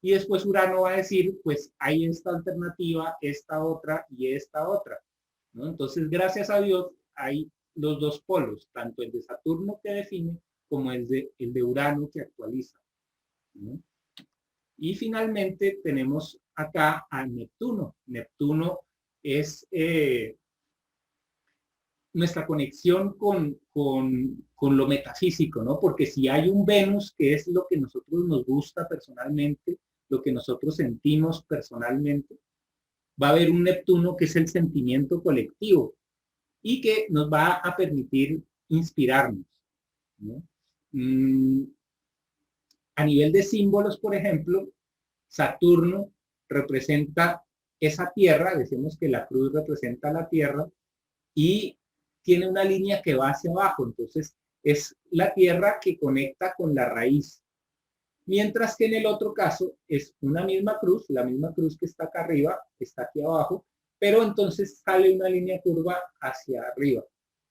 Speaker 1: Y después Urano va a decir, pues hay esta alternativa, esta otra y esta otra, ¿no? Entonces, gracias a Dios, hay los dos polos, tanto el de Saturno que define como el de Urano que actualiza, ¿no? Y finalmente tenemos acá a Neptuno. Neptuno es nuestra conexión con lo metafísico, ¿no? Porque si hay un Venus, que es lo que nosotros nos gusta personalmente, lo que nosotros sentimos personalmente, va a haber un Neptuno que es el sentimiento colectivo y que nos va a permitir inspirarnos, ¿no? A nivel de símbolos, por ejemplo, Saturno representa esa tierra, decimos que la cruz representa la tierra y tiene una línea que va hacia abajo, entonces es la tierra que conecta con la raíz. Mientras que en el otro caso es una misma cruz, la misma cruz que está acá arriba, está aquí abajo, pero entonces sale una línea curva hacia arriba.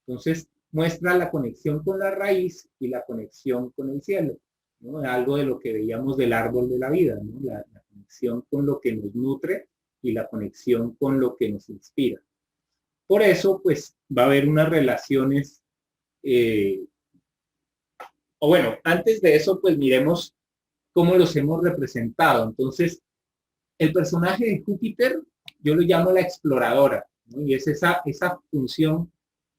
Speaker 1: Entonces muestra la conexión con la raíz y la conexión con el cielo, ¿no? Algo de lo que veíamos del árbol de la vida, ¿no? La conexión con lo que nos nutre y la conexión con lo que nos inspira. Por eso, pues, va a haber unas relaciones, o bueno, antes de eso, pues miremos cómo los hemos representado. Entonces, el personaje de Júpiter yo lo llamo la exploradora, ¿no? Y es esa función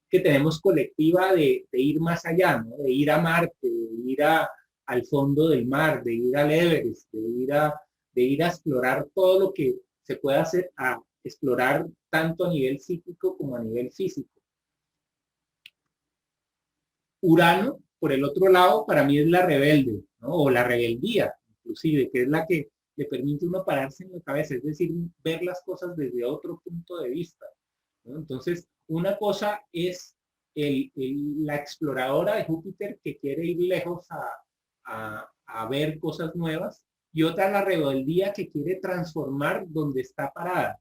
Speaker 1: que tenemos colectiva de ir más allá, ¿no? De ir a Marte, de ir al fondo del mar, de ir al Everest, de ir a explorar todo lo que se pueda hacer, a explorar tanto a nivel psíquico como a nivel físico. Urano, por el otro lado, para mí es la rebelde, ¿no? O la rebeldía, inclusive, que es la que le permite a uno pararse en la cabeza, es decir, ver las cosas desde otro punto de vista, ¿no? Entonces, una cosa es la exploradora de Júpiter que quiere ir lejos a ver cosas nuevas, y otra la rebeldía que quiere transformar donde está parada,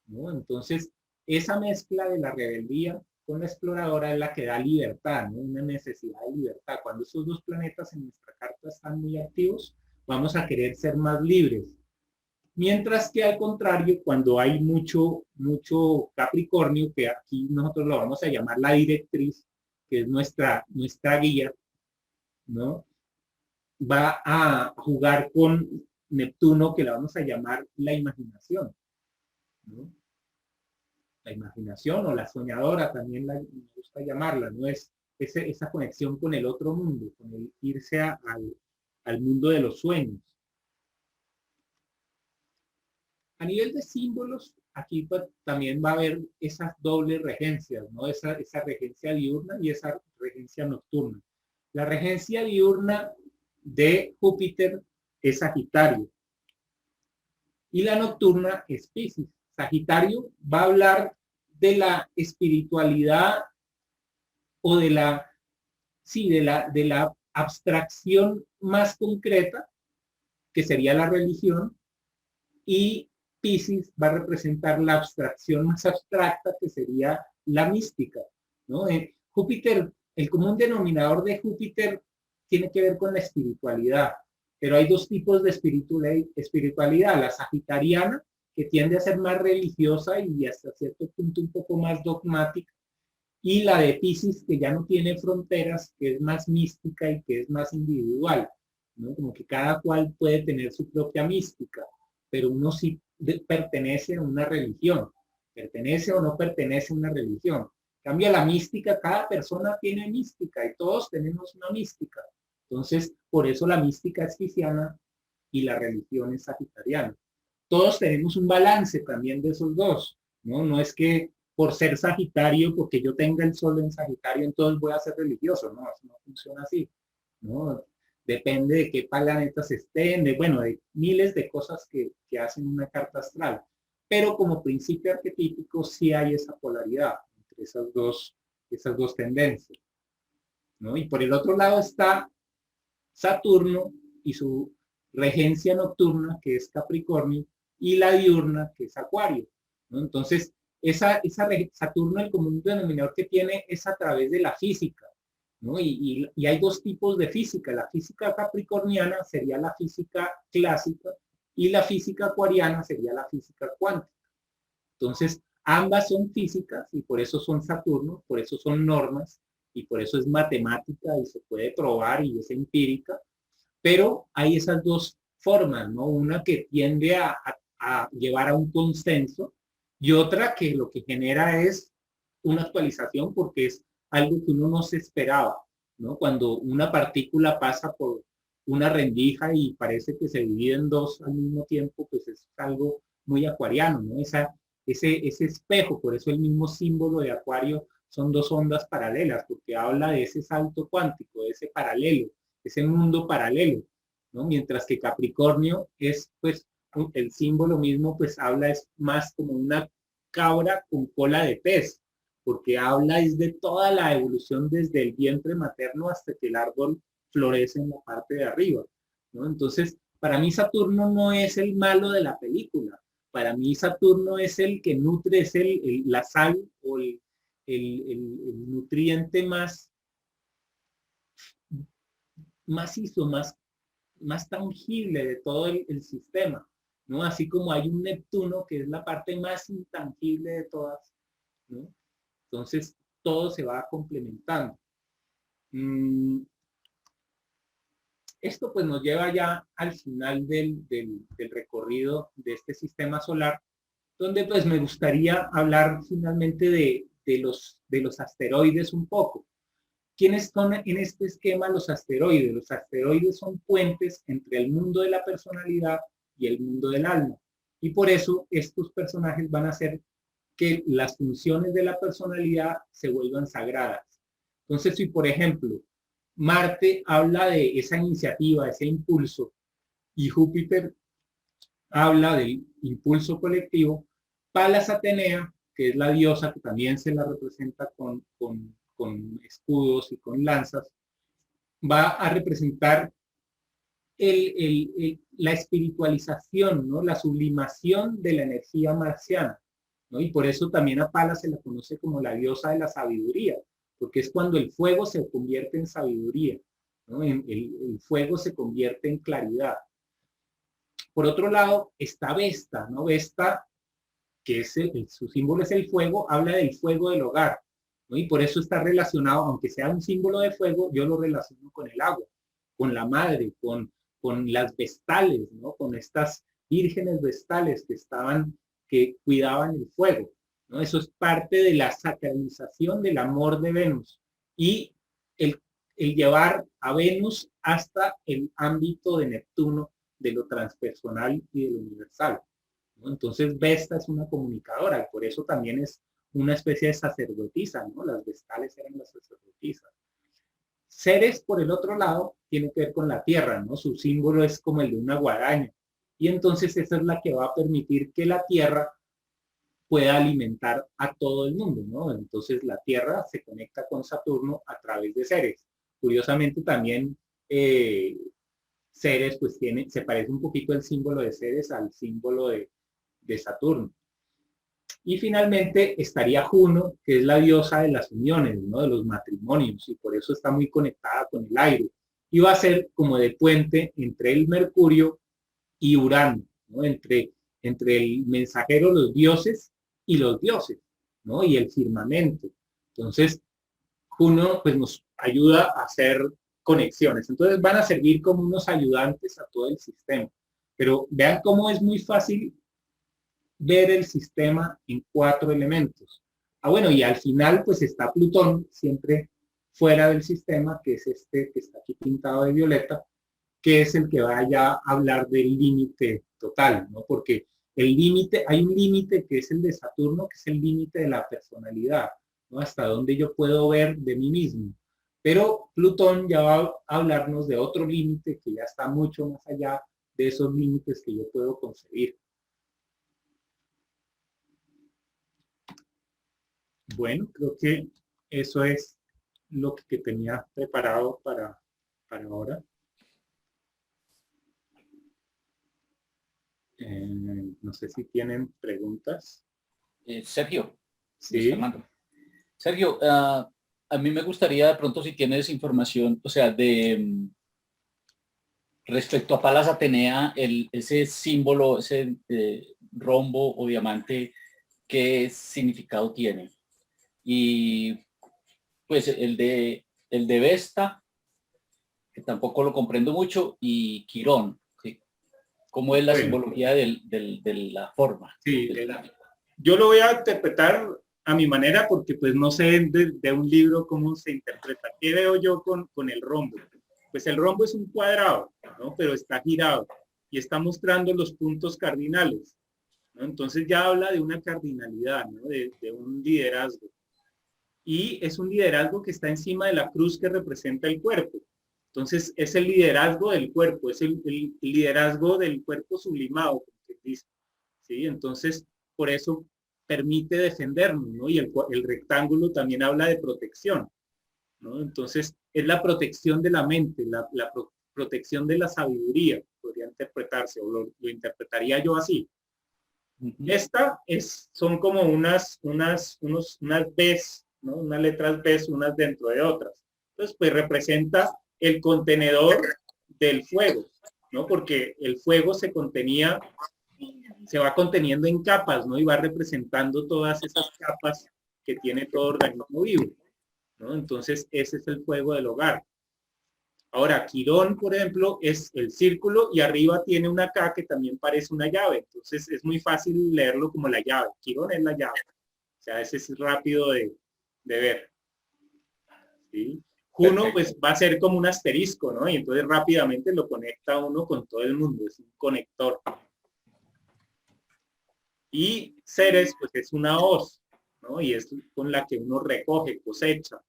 Speaker 1: ¿no? Entonces, esa mezcla de la rebeldía con la exploradora es la que da libertad, ¿no? Una necesidad de libertad. Cuando esos dos planetas en nuestra carta están muy activos, vamos a querer ser más libres. Mientras que al contrario, cuando hay mucho Capricornio, que aquí nosotros lo vamos a llamar la directriz, que es nuestra guía, ¿no? Va a jugar con Neptuno, que la vamos a llamar la imaginación, ¿no? La imaginación o la soñadora, también me gusta llamarla, ¿no? Es esa conexión con el otro mundo, con el irse al mundo de los sueños. A nivel de símbolos, aquí pues, también va a haber esas dobles regencias, ¿no? Esa regencia diurna y esa regencia nocturna. La regencia diurna de Júpiter es Sagitario y la nocturna es Piscis. Sagitario va a hablar de la espiritualidad o de la abstracción más concreta, que sería la religión, y Piscis va a representar la abstracción más abstracta, que sería la mística, ¿no? Júpiter, el común denominador de Júpiter tiene que ver con la espiritualidad, pero hay dos tipos de espiritualidad, la sagitariana, que tiende a ser más religiosa y hasta cierto punto un poco más dogmática, y la de Piscis, que ya no tiene fronteras, que es más mística y que es más individual, ¿no? Como que cada cual puede tener su propia mística, pero uno sí pertenece a una religión, pertenece o no pertenece a una religión. Cambia la mística, cada persona tiene mística y todos tenemos una mística. Entonces, por eso la mística es pisciana y la religión es sagitariana. Todos tenemos un balance también de esos dos, ¿no? No es que por ser Sagitario, porque yo tenga el sol en Sagitario, entonces voy a ser religioso, no, eso no funciona así, ¿no? Depende de qué planetas estén, bueno, de miles de cosas que hacen una carta astral, pero como principio arquetípico sí hay esa polaridad entre esas dos tendencias, ¿no? Y por el otro lado está Saturno y su regencia nocturna, que es Capricornio, y la diurna, que es Acuario, ¿no? Entonces, Saturno, el común denominador que tiene es a través de la física, ¿no? Y hay dos tipos de física. La física capricorniana sería la física clásica y la física acuariana sería la física cuántica. Entonces, ambas son físicas y por eso son Saturno, por eso son normas y por eso es matemática y se puede probar y es empírica, pero hay esas dos formas, ¿no? Una que tiende a llevar a un consenso y otra que lo que genera es una actualización porque es algo que uno no se esperaba, ¿no? Cuando una partícula pasa por una rendija y parece que se divide en dos al mismo tiempo, pues es algo muy acuariano, ¿no? Ese espejo, por eso el mismo símbolo de Acuario son dos ondas paralelas, porque habla de ese salto cuántico, de ese paralelo, ese mundo paralelo, ¿no? Mientras que Capricornio es, pues, el símbolo mismo, pues habla es más como una cabra con cola de pez, porque habla es de toda la evolución desde el vientre materno hasta que el árbol florece en la parte de arriba, ¿no? Entonces, para mí Saturno no es el malo de la película, para mí Saturno es el que nutre, es la sal o el nutriente más macizo, más tangible de todo el sistema, ¿no? Así como hay un Neptuno que es la parte más intangible de todas, ¿no? Entonces, todo se va complementando. Esto pues nos lleva ya al final del recorrido de este sistema solar, donde pues me gustaría hablar finalmente de los asteroides un poco. ¿Quiénes son en este esquema los asteroides? Los asteroides son puentes entre el mundo de la personalidad y el mundo del alma. Y por eso estos personajes van a hacer que las funciones de la personalidad se vuelvan sagradas. Entonces, si por ejemplo Marte habla de esa iniciativa, ese impulso, y Júpiter habla del impulso colectivo, Palas Atenea, que es la diosa que también se la representa con escudos y con lanzas, va a representar la espiritualización, ¿no? La sublimación de la energía marciana, ¿no? Y por eso también a Palas se la conoce como la diosa de la sabiduría, porque es cuando el fuego se convierte en sabiduría, ¿no? El fuego se convierte en claridad. Por otro lado, está Vesta, ¿no? Vesta, que es su símbolo es el fuego, habla del fuego del hogar, ¿no? Y por eso está relacionado, aunque sea un símbolo de fuego, yo lo relaciono con el agua, con la madre, con las vestales, ¿no? Con estas vírgenes vestales que cuidaban el fuego, ¿no? Eso es parte de la sacralización del amor de Venus y el llevar a Venus hasta el ámbito de Neptuno, de lo transpersonal y de lo universal, ¿no? Entonces Vesta es una comunicadora y por eso también es una especie de sacerdotisa, ¿no? Las vestales eran las sacerdotisas. Ceres, por el otro lado, tiene que ver con la tierra, ¿no? Su símbolo es como el de una guadaña. Y entonces esa es la que va a permitir que la tierra pueda alimentar a todo el mundo, ¿no? Entonces la tierra se conecta con Saturno a través de Ceres. Curiosamente también Ceres pues se parece un poquito el símbolo de Ceres al símbolo de Saturno. Y finalmente estaría Juno, que es la diosa de las uniones, ¿no? De los matrimonios, y por eso está muy conectada con el aire. Y va a ser como de puente entre el Mercurio y Urano, ¿no? Entre el mensajero, los dioses y los dioses, ¿no? Y el firmamento. Entonces, Juno pues nos ayuda a hacer conexiones. Entonces van a servir como unos ayudantes a todo el sistema. Pero vean cómo es muy fácil ver el sistema en 4 elementos. Bueno, y al final pues está Plutón, siempre fuera del sistema, que es este que está aquí pintado de violeta, que es el que vaya a hablar del límite total, ¿no? Porque hay un límite que es el de Saturno, que es el límite de la personalidad, ¿no? Hasta donde yo puedo ver de mí mismo. Pero Plutón ya va a hablarnos de otro límite que ya está mucho más allá de esos límites que yo puedo concebir. Bueno, creo que eso es lo que tenía preparado para ahora. No sé si tienen preguntas.
Speaker 2: Sergio.
Speaker 1: Sí.
Speaker 2: Sergio, a mí me gustaría de pronto si tienes información, o sea, respecto a Palas Atenea, ese símbolo, ese rombo o diamante, ¿qué significado tiene? Y pues el de Vesta, que tampoco lo comprendo mucho, y Quirón, ¿sí? ¿Cómo es la simbología de la forma?
Speaker 1: Sí, yo lo voy a interpretar a mi manera porque pues no sé de un libro cómo se interpreta. ¿Qué veo yo con el rombo? Pues el rombo es un cuadrado, ¿no? Pero está girado y está mostrando los puntos cardinales, ¿no? Entonces ya habla de una cardinalidad, ¿no? De un liderazgo. Y es un liderazgo que está encima de la cruz que representa el cuerpo. Entonces es el liderazgo del cuerpo, es el liderazgo del cuerpo sublimado, como se dice, ¿sí? Entonces, por eso permite defendernos, ¿no? Y el rectángulo también habla de protección, ¿no? Entonces, es la protección de la mente, la protección de la sabiduría, podría interpretarse, o lo interpretaría yo así. Esta son como unas Bs, ¿no? Unas letras Bs, unas dentro de otras. Entonces, pues representa el contenedor del fuego, ¿no? Porque el fuego se va conteniendo en capas, ¿no? Y va representando todas esas capas que tiene todo organismo vivo, ¿no? Entonces, ese es el fuego del hogar. Ahora, Quirón, por ejemplo, es el círculo y arriba tiene una K que también parece una llave. Entonces es muy fácil leerlo como la llave. Quirón es la llave. O sea, ese es rápido de ver. ¿Sí? Juno, pues va a ser como un asterisco, ¿no? Y entonces rápidamente lo conecta uno con todo el mundo. Es un conector. Y Ceres, pues es una hoz, ¿no? Y es con la que uno recoge, cosecha.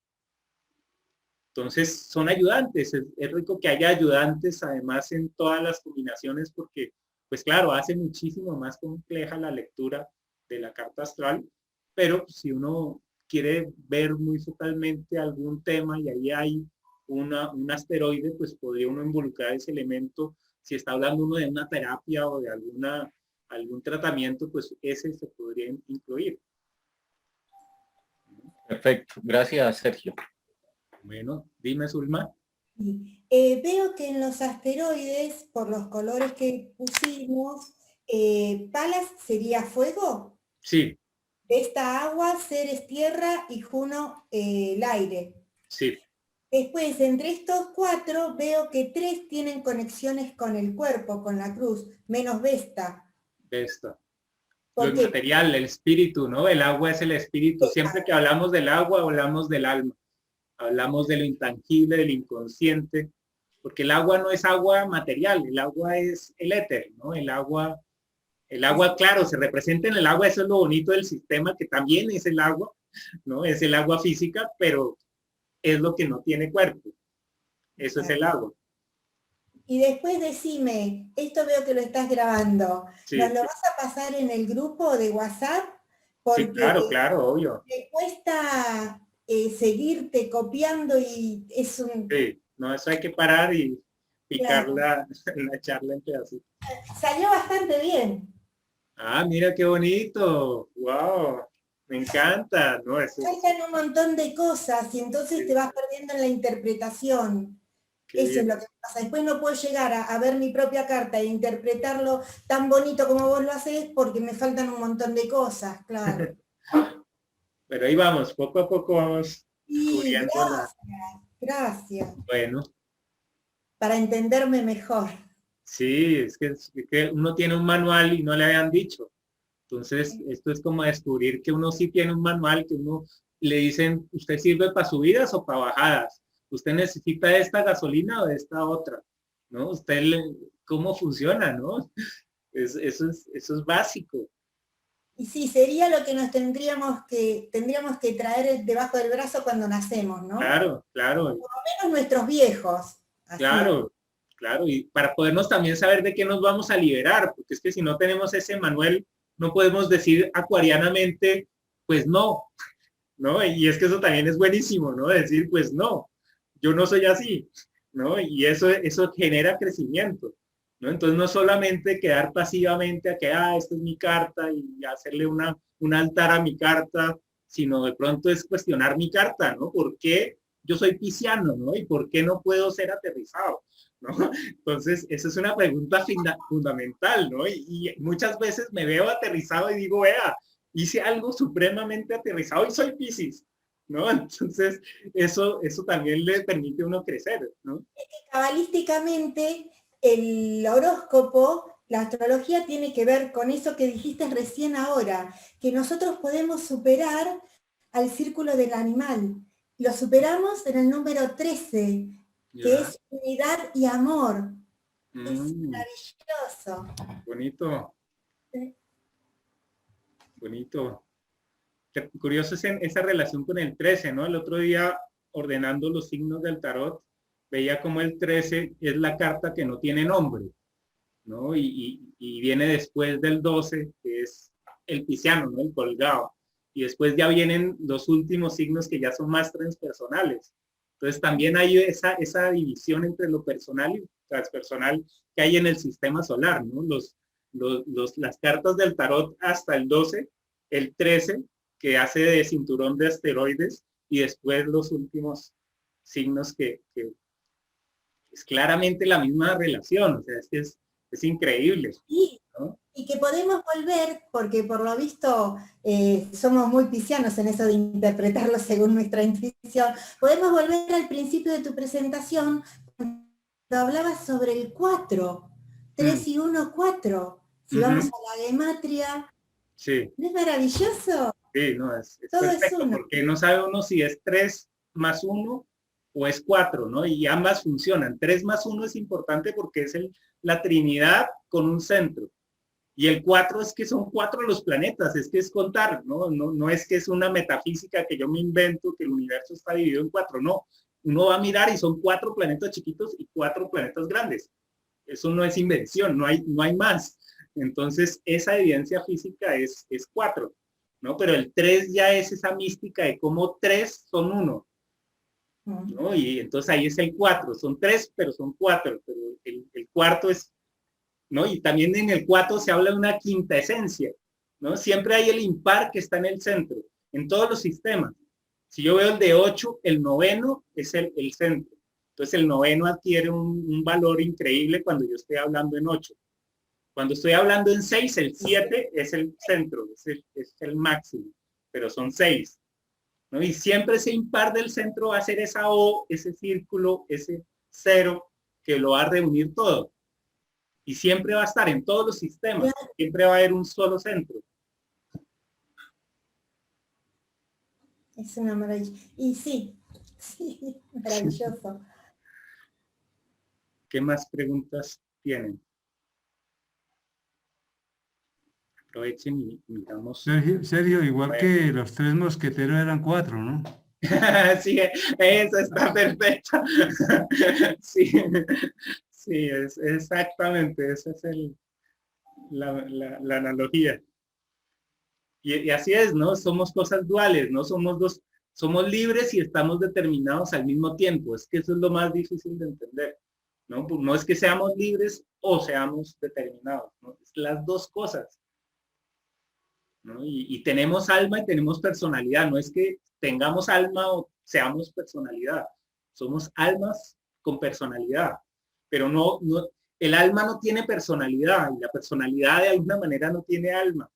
Speaker 1: Entonces son ayudantes, es rico que haya ayudantes además en todas las combinaciones porque, pues claro, hace muchísimo más compleja la lectura de la carta astral, pero si uno quiere ver muy focalmente algún tema y ahí hay un asteroide, pues podría uno involucrar ese elemento. Si está hablando uno de una terapia o de algún tratamiento, pues ese se podría incluir.
Speaker 2: Perfecto, gracias Sergio.
Speaker 1: Bueno, dime, Zulma.
Speaker 3: Veo que en los asteroides, por los colores que pusimos, Palas sería fuego.
Speaker 1: Sí.
Speaker 3: Esta agua, Ceres tierra y Juno el aire.
Speaker 1: Sí.
Speaker 3: Después, entre estos 4, veo que 3 tienen conexiones con el cuerpo, con la cruz, menos Vesta.
Speaker 1: Vesta. Lo material, el espíritu, ¿no? El agua es el espíritu. Siempre que hablamos del agua, hablamos del alma. Hablamos de lo intangible, del inconsciente, porque el agua no es agua material, el agua es el éter, ¿no? El agua, claro, se representa en el agua, eso es lo bonito del sistema, que también es el agua, ¿no? Es el agua física, pero es lo que no tiene cuerpo. Eso es el agua.
Speaker 3: Y después decime, esto veo que lo estás grabando,
Speaker 1: Sí.
Speaker 3: ¿nos lo vas a pasar en el grupo de WhatsApp? Porque
Speaker 1: sí, claro, obvio.
Speaker 3: Me cuesta seguirte copiando y es un...
Speaker 1: Sí, no, eso hay que parar y picar
Speaker 3: claro.
Speaker 1: la charla en pedacitos.
Speaker 3: Salió bastante bien.
Speaker 1: Ah, mira qué bonito. Wow, me encanta. No,
Speaker 3: faltan un montón de cosas y entonces sí. Te vas perdiendo en la interpretación. Eso es lo que pasa. Después no puedo llegar a ver mi propia carta e interpretarlo tan bonito como vos lo haces porque me faltan un montón de cosas, claro.
Speaker 1: Pero ahí vamos, poco a poco vamos
Speaker 3: descubriendo. Gracias.
Speaker 1: Bueno.
Speaker 3: Para entenderme mejor.
Speaker 1: Sí, es que uno tiene un manual y no le habían dicho. Entonces, esto es como descubrir que uno sí tiene un manual, que uno le dicen, ¿usted sirve para subidas o para bajadas? ¿Usted necesita esta gasolina o de esta otra? ¿No? ¿Cómo funciona, no? Eso es básico.
Speaker 3: Y sí, sería lo que nos tendríamos que traer debajo del brazo cuando nacemos, ¿no?
Speaker 1: Claro.
Speaker 3: Por lo menos nuestros viejos.
Speaker 1: Así. Claro, y para podernos también saber de qué nos vamos a liberar, porque es que si no tenemos ese manual, no podemos decir acuarianamente, pues no, ¿no? Y es que eso también es buenísimo, ¿no? Decir, pues no, yo no soy así, ¿no? Y eso genera crecimiento, ¿no? Entonces no solamente quedar pasivamente a que, esta es mi carta y hacerle un altar a mi carta, sino de pronto es cuestionar mi carta, ¿no? ¿Por qué yo soy pisciano, ¿no? ¿Y por qué no puedo ser aterrizado? ¿No? Entonces, esa es una pregunta fundamental, ¿no? Y muchas veces me veo aterrizado y digo, vea, hice algo supremamente aterrizado y soy Piscis, ¿no? Entonces, eso también le permite a uno crecer, ¿no?
Speaker 3: Cabalísticamente, el horóscopo, la astrología tiene que ver con eso que dijiste recién ahora, que nosotros podemos superar al círculo del animal. Lo superamos en el número 13, que es unidad y amor. Es maravilloso.
Speaker 1: Bonito. Sí. Bonito. Curioso es esa relación con el 13, ¿no? El otro día, ordenando los signos del tarot, veía como el 13 es la carta que no tiene nombre, ¿no? Y viene después del 12, que es el pisciano, ¿no? El colgado. Y después ya vienen los últimos signos que ya son más transpersonales. Entonces también hay esa división entre lo personal y transpersonal que hay en el sistema solar, ¿no? Las cartas del tarot hasta el 12, el 13, que hace de cinturón de asteroides, y después los últimos signos que es claramente la misma relación, o sea, es increíble.
Speaker 3: Sí, ¿no? Y que podemos volver, porque por lo visto somos muy piscianos en eso de interpretarlo según nuestra intuición, podemos volver al principio de tu presentación, hablabas sobre el 4, 3 y 1, 4. Si vamos a la gematria,
Speaker 1: sí.
Speaker 3: ¿no es maravilloso?
Speaker 1: Sí, no, es
Speaker 3: Todo
Speaker 1: perfecto,
Speaker 3: es 1.
Speaker 1: porque no sabe uno si es 3 más 1 o es 4, ¿no? Y ambas funcionan. 3 más 1 es importante porque es la trinidad con un centro. Y el 4 es que son 4 los planetas, es que es contar, ¿no? No es que es una metafísica que yo me invento, que el universo está dividido en 4, no. Uno va a mirar y son 4 planetas chiquitos y 4 planetas grandes. Eso no es invención, no hay más. Entonces, esa evidencia física es 4, ¿no? Pero el 3 ya es esa mística de cómo 3 son 1, ¿no? Y entonces ahí es el 4, son 3, pero son 4, pero el cuarto es, ¿no? Y también en el 4 se habla de una quinta esencia, ¿no? Siempre hay el impar que está en el centro, en todos los sistemas. Si yo veo el de 8, el noveno es el centro. Entonces el noveno adquiere un valor increíble cuando yo estoy hablando en 8. Cuando estoy hablando en 6, el 7 es el centro, es el máximo, pero son 6, ¿no? Y siempre ese impar del centro va a ser esa O, ese círculo, ese 0, que lo va a reunir todo. Y siempre va a estar en todos los sistemas, siempre va a haber un solo centro.
Speaker 3: Es una maravilla. Y sí, maravilloso.
Speaker 1: ¿Qué más preguntas tienen? Aprovechen y miramos.
Speaker 4: Sergio, igual que los 3 mosqueteros eran 4, ¿no?
Speaker 1: Sí, esa está perfecta. Sí, sí, exactamente, esa es la analogía. Y así es, ¿no? Somos cosas duales, ¿no? Somos libres y estamos determinados al mismo tiempo. Es que eso es lo más difícil de entender, ¿no? Pues no es que seamos libres o seamos determinados, ¿no? Es las dos cosas, ¿no? Y tenemos alma y tenemos personalidad. No es que tengamos alma o seamos personalidad. Somos almas con personalidad, pero el alma no tiene personalidad y la personalidad de alguna manera no tiene alma.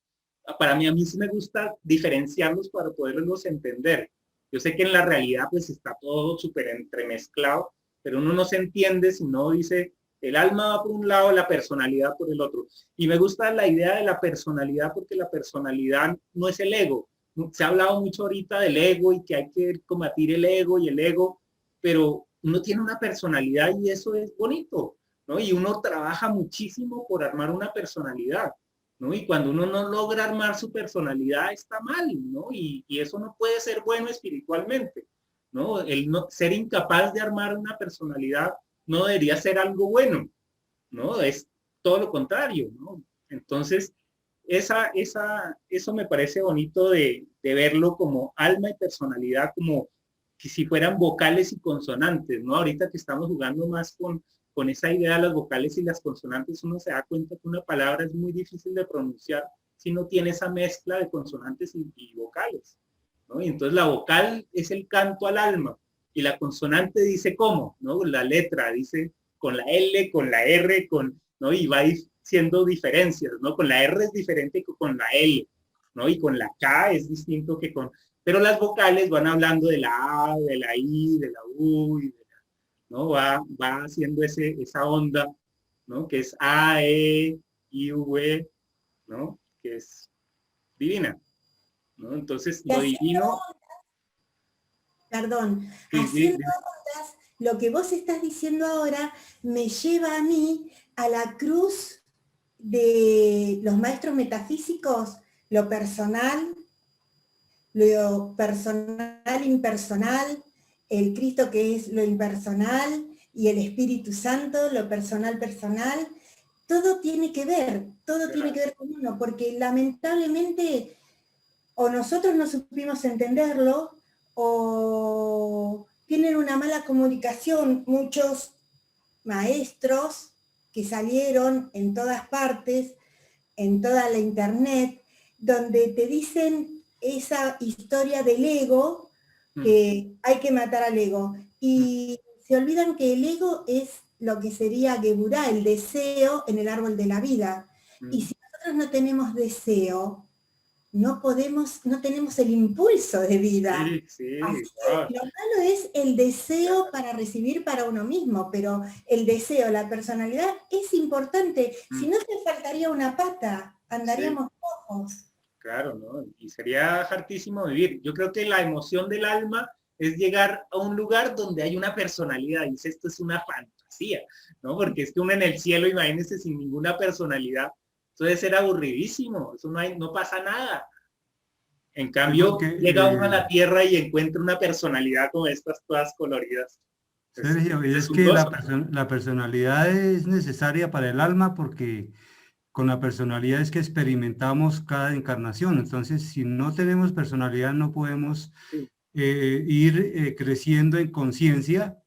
Speaker 1: Para mí, a mí sí me gusta diferenciarlos para poderlos entender. Yo sé que en la realidad pues está todo súper entremezclado, pero uno no se entiende si no dice el alma va por un lado, la personalidad por el otro. Y me gusta la idea de la personalidad porque la personalidad no es el ego. Se ha hablado mucho ahorita del ego y que hay que combatir el ego y el ego, pero uno tiene una personalidad y eso es bonito, ¿no? Y uno trabaja muchísimo por armar una personalidad, ¿no? Y cuando uno no logra armar su personalidad está mal, ¿no? Y eso no puede ser bueno espiritualmente, ¿no? El ser incapaz de armar una personalidad no debería ser algo bueno, ¿no? Es todo lo contrario, ¿no? Entonces, eso me parece bonito de verlo como alma y personalidad, como que si fueran vocales y consonantes, ¿no? Ahorita que estamos jugando más con esa idea de las vocales y las consonantes, uno se da cuenta que una palabra es muy difícil de pronunciar si no tiene esa mezcla de consonantes y vocales, ¿no? Y entonces la vocal es el canto al alma y la consonante dice cómo, ¿no? La letra dice con la L, con la R, ¿no? Y va siendo diferencias, ¿no? Con la R es diferente que con la L, ¿no? Y con la K es distinto que con... Pero las vocales van hablando de la A, de la I, de la U, ¿no? Va haciendo esa onda, ¿no? Que es A, E, I, U, E, ¿no? Que es divina, ¿no? Entonces, lo divino...
Speaker 3: Perdón,
Speaker 1: Sí,
Speaker 3: haciendo ondas, lo que vos estás diciendo ahora me lleva a mí a la cruz de los maestros metafísicos, lo personal, impersonal, el Cristo que es lo impersonal y el Espíritu Santo, lo personal, todo tiene que ver con uno, porque lamentablemente o nosotros no supimos entenderlo, o tienen una mala comunicación muchos maestros que salieron en todas partes, en toda la internet, donde te dicen esa historia del ego, que hay que matar al ego. Y se olvidan que el ego es lo que sería Geburá, el deseo en el árbol de la vida. Y si nosotros no tenemos deseo, no tenemos el impulso de vida.
Speaker 1: Sí, sí,
Speaker 3: Así
Speaker 1: ah,
Speaker 3: que lo malo es el deseo para recibir para uno mismo, pero el deseo, la personalidad es importante. Si no, te faltaría una pata,
Speaker 1: sí,
Speaker 3: andaríamos cojos.
Speaker 1: claro, ¿no? Y sería hartísimo vivir. Yo creo que la emoción del alma es llegar a un lugar donde hay una personalidad. Y dice, esto es una fantasía, ¿no? Porque es que uno en el cielo, imagínese, sin ninguna personalidad, eso debe ser aburridísimo, eso no pasa nada. En
Speaker 4: Sí,
Speaker 1: cambio,
Speaker 4: porque,
Speaker 1: llega uno a la tierra y encuentra una personalidad como estas, todas coloridas.
Speaker 4: Sergio, y
Speaker 1: Es
Speaker 4: es
Speaker 1: un
Speaker 4: que
Speaker 1: gozo.
Speaker 4: la personalidad es necesaria para el alma porque con la personalidad es que experimentamos cada encarnación. Entonces, si no tenemos personalidad, no podemos
Speaker 1: Sí,
Speaker 4: ir creciendo en conciencia,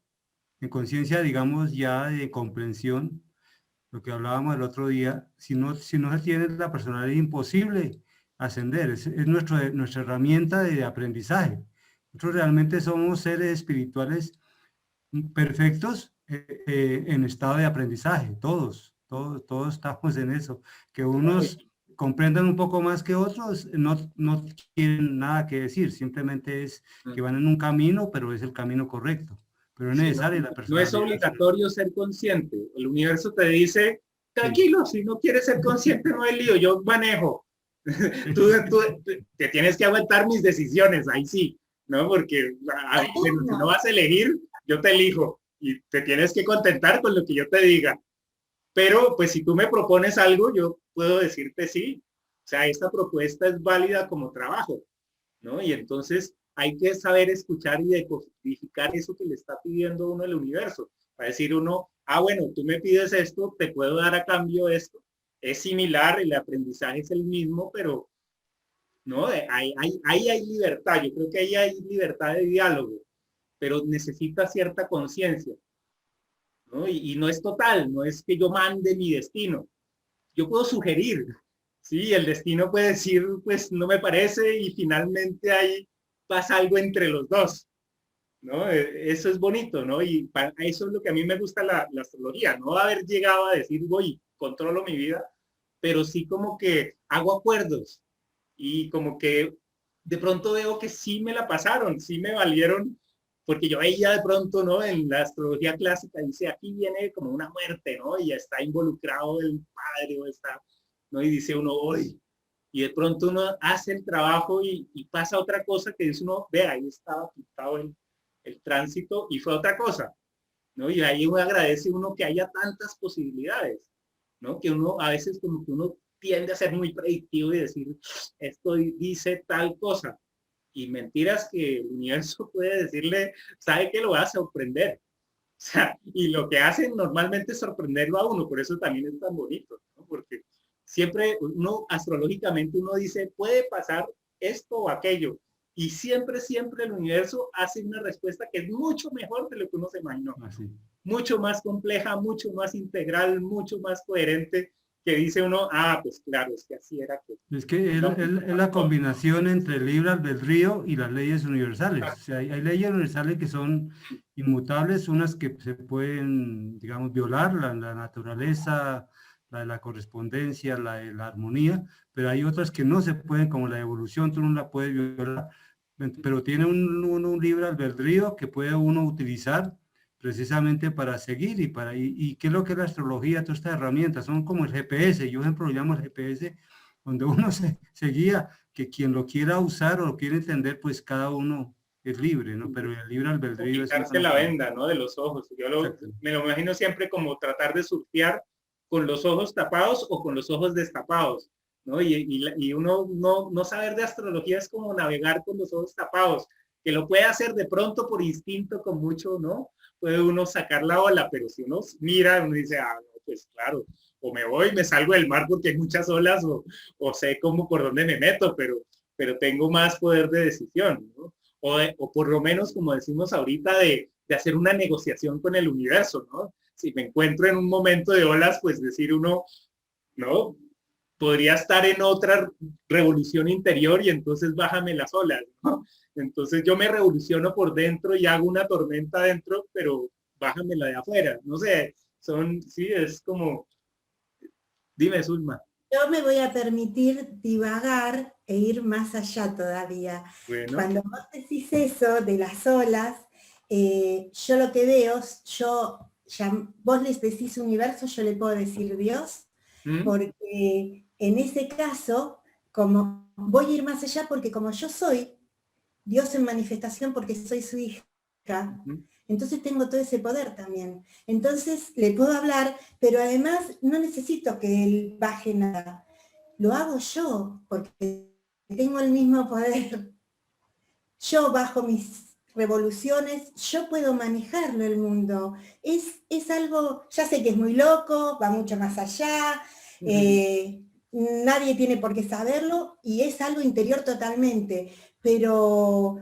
Speaker 4: digamos, ya de comprensión, lo que hablábamos el otro día. Si no se tiene la personalidad, es imposible ascender. Es nuestra herramienta de aprendizaje. Nosotros realmente somos seres espirituales perfectos en estado de aprendizaje, todos estamos en eso. Que
Speaker 1: claro,
Speaker 4: unos comprendan un poco más que otros, no tienen nada que decir, simplemente es que van en un camino, pero es el camino correcto. Pero es
Speaker 1: sí,
Speaker 4: necesaria la
Speaker 1: no es
Speaker 4: personalidad.
Speaker 1: obligatorio ser consciente. El universo te dice,
Speaker 4: Sí.
Speaker 1: tranquilo, si no quieres ser consciente, no hay lío, yo manejo. Tú te tienes que aguantar mis decisiones, ahí sí, ¿no? Porque bueno, si no vas a elegir, yo te elijo y te tienes que contentar con lo que yo te diga. Pero pues si tú me propones algo, yo puedo decirte sí. O sea, esta propuesta es válida como trabajo, ¿no? Y entonces hay que saber escuchar y decodificar eso que le está pidiendo uno el universo. Para decir uno, bueno, tú me pides esto, te puedo dar a cambio esto. Es similar, el aprendizaje es el mismo, pero no, ahí hay libertad. Yo creo que ahí hay libertad de diálogo, pero necesita cierta conciencia, ¿no? Y no es total, no es que yo mande mi destino. Yo puedo sugerir, sí, el destino puede decir, pues no me parece y finalmente ahí pasa algo entre los dos, ¿no? Eso es bonito, ¿no? Y para eso es lo que a mí me gusta la astrología, no haber llegado a decir, voy, controlo mi vida, pero sí como que hago acuerdos y como que de pronto veo que sí me la pasaron, sí me valieron, porque yo veía de pronto, ¿no? En la astrología clásica dice, aquí viene como una muerte, ¿no? Y ya está involucrado el padre o está, ¿no? Y dice uno, hoy, y de pronto uno hace el trabajo y pasa otra cosa que dice uno, ve, ahí estaba pintado el tránsito y fue otra cosa, ¿no? Y ahí uno agradece uno que haya tantas posibilidades, ¿no? Que uno a veces como que uno tiende a ser muy predictivo y decir, esto dice tal cosa. Y mentiras que el universo puede decirle, sabe que lo va a sorprender. O sea, y lo que hacen normalmente es sorprenderlo a uno, por eso también es tan bonito, ¿no? Porque siempre uno, astrológicamente, uno dice, puede pasar esto o aquello. Y siempre el universo hace una respuesta que es mucho mejor de lo que uno se imaginó.
Speaker 4: Así.
Speaker 1: Mucho más compleja, mucho más integral, mucho más coherente, que dice uno, pues claro, es que así era que.
Speaker 4: Es que es la combinación entre el libre albedrío y las leyes universales. O sea, hay leyes universales que son inmutables, unas que se pueden, digamos, violar, la naturaleza, la de la correspondencia, la de la armonía, pero hay otras que no se pueden, como la evolución, tú no la puedes violar, pero tiene un libre albedrío que puede uno utilizar precisamente para seguir y qué es lo que es la astrología, todas estas herramientas, son como el GPS, yo ejemplo lo llamo el GPS, donde uno se guía, que quien lo quiera usar o lo quiera entender, pues cada uno es libre, ¿no? Pero el libre albedrío es
Speaker 1: Quitarse la venda, ¿no? De los ojos. Me lo imagino siempre como tratar de surfear con los ojos tapados o con los ojos destapados, ¿no? Y uno no saber de astrología es como navegar con los ojos tapados, que lo puede hacer de pronto por instinto con mucho, ¿no? Puede uno sacar la ola, pero si uno mira, uno dice, no, pues claro, o me voy, me salgo del mar porque hay muchas olas, o sé cómo por dónde me meto, pero tengo más poder de decisión, ¿no? O por lo menos, como decimos ahorita, de hacer una negociación con el universo, ¿no? Si me encuentro en un momento de olas, pues decir uno, ¿no? Podría estar en otra revolución interior y entonces bájame las olas, ¿no? Entonces yo me revoluciono por dentro y hago una tormenta adentro, pero bájame la de afuera. No sé, sí, es como, dime, Zulma.
Speaker 3: Yo me voy a permitir divagar e ir más allá todavía.
Speaker 1: Bueno,
Speaker 3: Cuando vos decís eso de las olas, yo lo que veo, vos les decís universo, yo le puedo decir Dios,
Speaker 1: ¿Mm?
Speaker 3: porque en ese caso, como voy a ir más allá porque como yo soy Dios en manifestación porque soy su hija,
Speaker 1: Ujú.
Speaker 3: entonces tengo todo ese poder también. Entonces le puedo hablar, pero además no necesito que él baje nada. Lo hago yo, porque tengo el mismo poder. Yo bajo mis revoluciones, yo puedo manejarlo el mundo. Es algo, ya sé que es muy loco, va mucho más allá, nadie tiene por qué saberlo y es algo interior totalmente, pero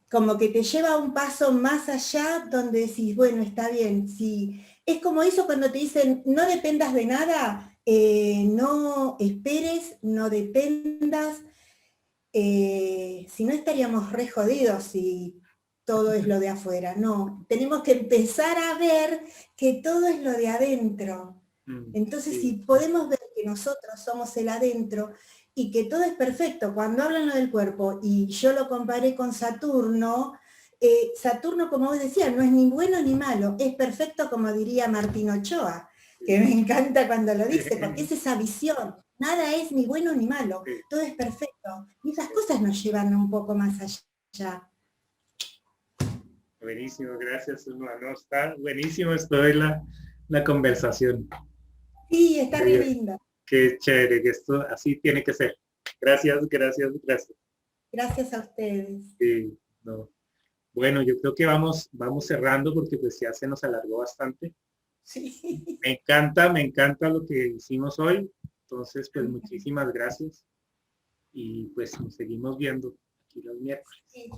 Speaker 3: como que te lleva un paso más allá donde decís, bueno, está bien, sí. Es como eso cuando te dicen, no dependas de nada, no esperes, no dependas, si no estaríamos re jodidos si todo es lo de afuera. No, tenemos que empezar a ver que todo es lo de adentro. Entonces,
Speaker 1: Sí.
Speaker 3: si podemos ver que nosotros somos el adentro y que todo es perfecto, cuando hablan lo del cuerpo, y yo lo comparé con Saturno, Saturno, como vos decías, no es ni bueno ni malo, es perfecto como diría Martín Ochoa, que me encanta cuando lo dice, porque es esa visión, nada es ni bueno ni malo,
Speaker 1: Sí.
Speaker 3: todo es perfecto. Y esas cosas nos llevan un poco más allá.
Speaker 1: Buenísimo, gracias, Ulma. No, está buenísimo esto de la conversación.
Speaker 3: Sí, está
Speaker 1: Qué
Speaker 3: re
Speaker 1: bien.
Speaker 3: linda.
Speaker 1: Qué chévere, que esto así tiene que ser. Gracias, gracias, gracias.
Speaker 3: Gracias a ustedes.
Speaker 1: Sí, no. Bueno, yo creo que vamos cerrando porque pues ya se nos alargó bastante.
Speaker 3: Sí.
Speaker 1: Me encanta lo que hicimos hoy. Entonces, pues muchísimas gracias. Y pues nos seguimos viendo aquí los miércoles.
Speaker 3: Sí.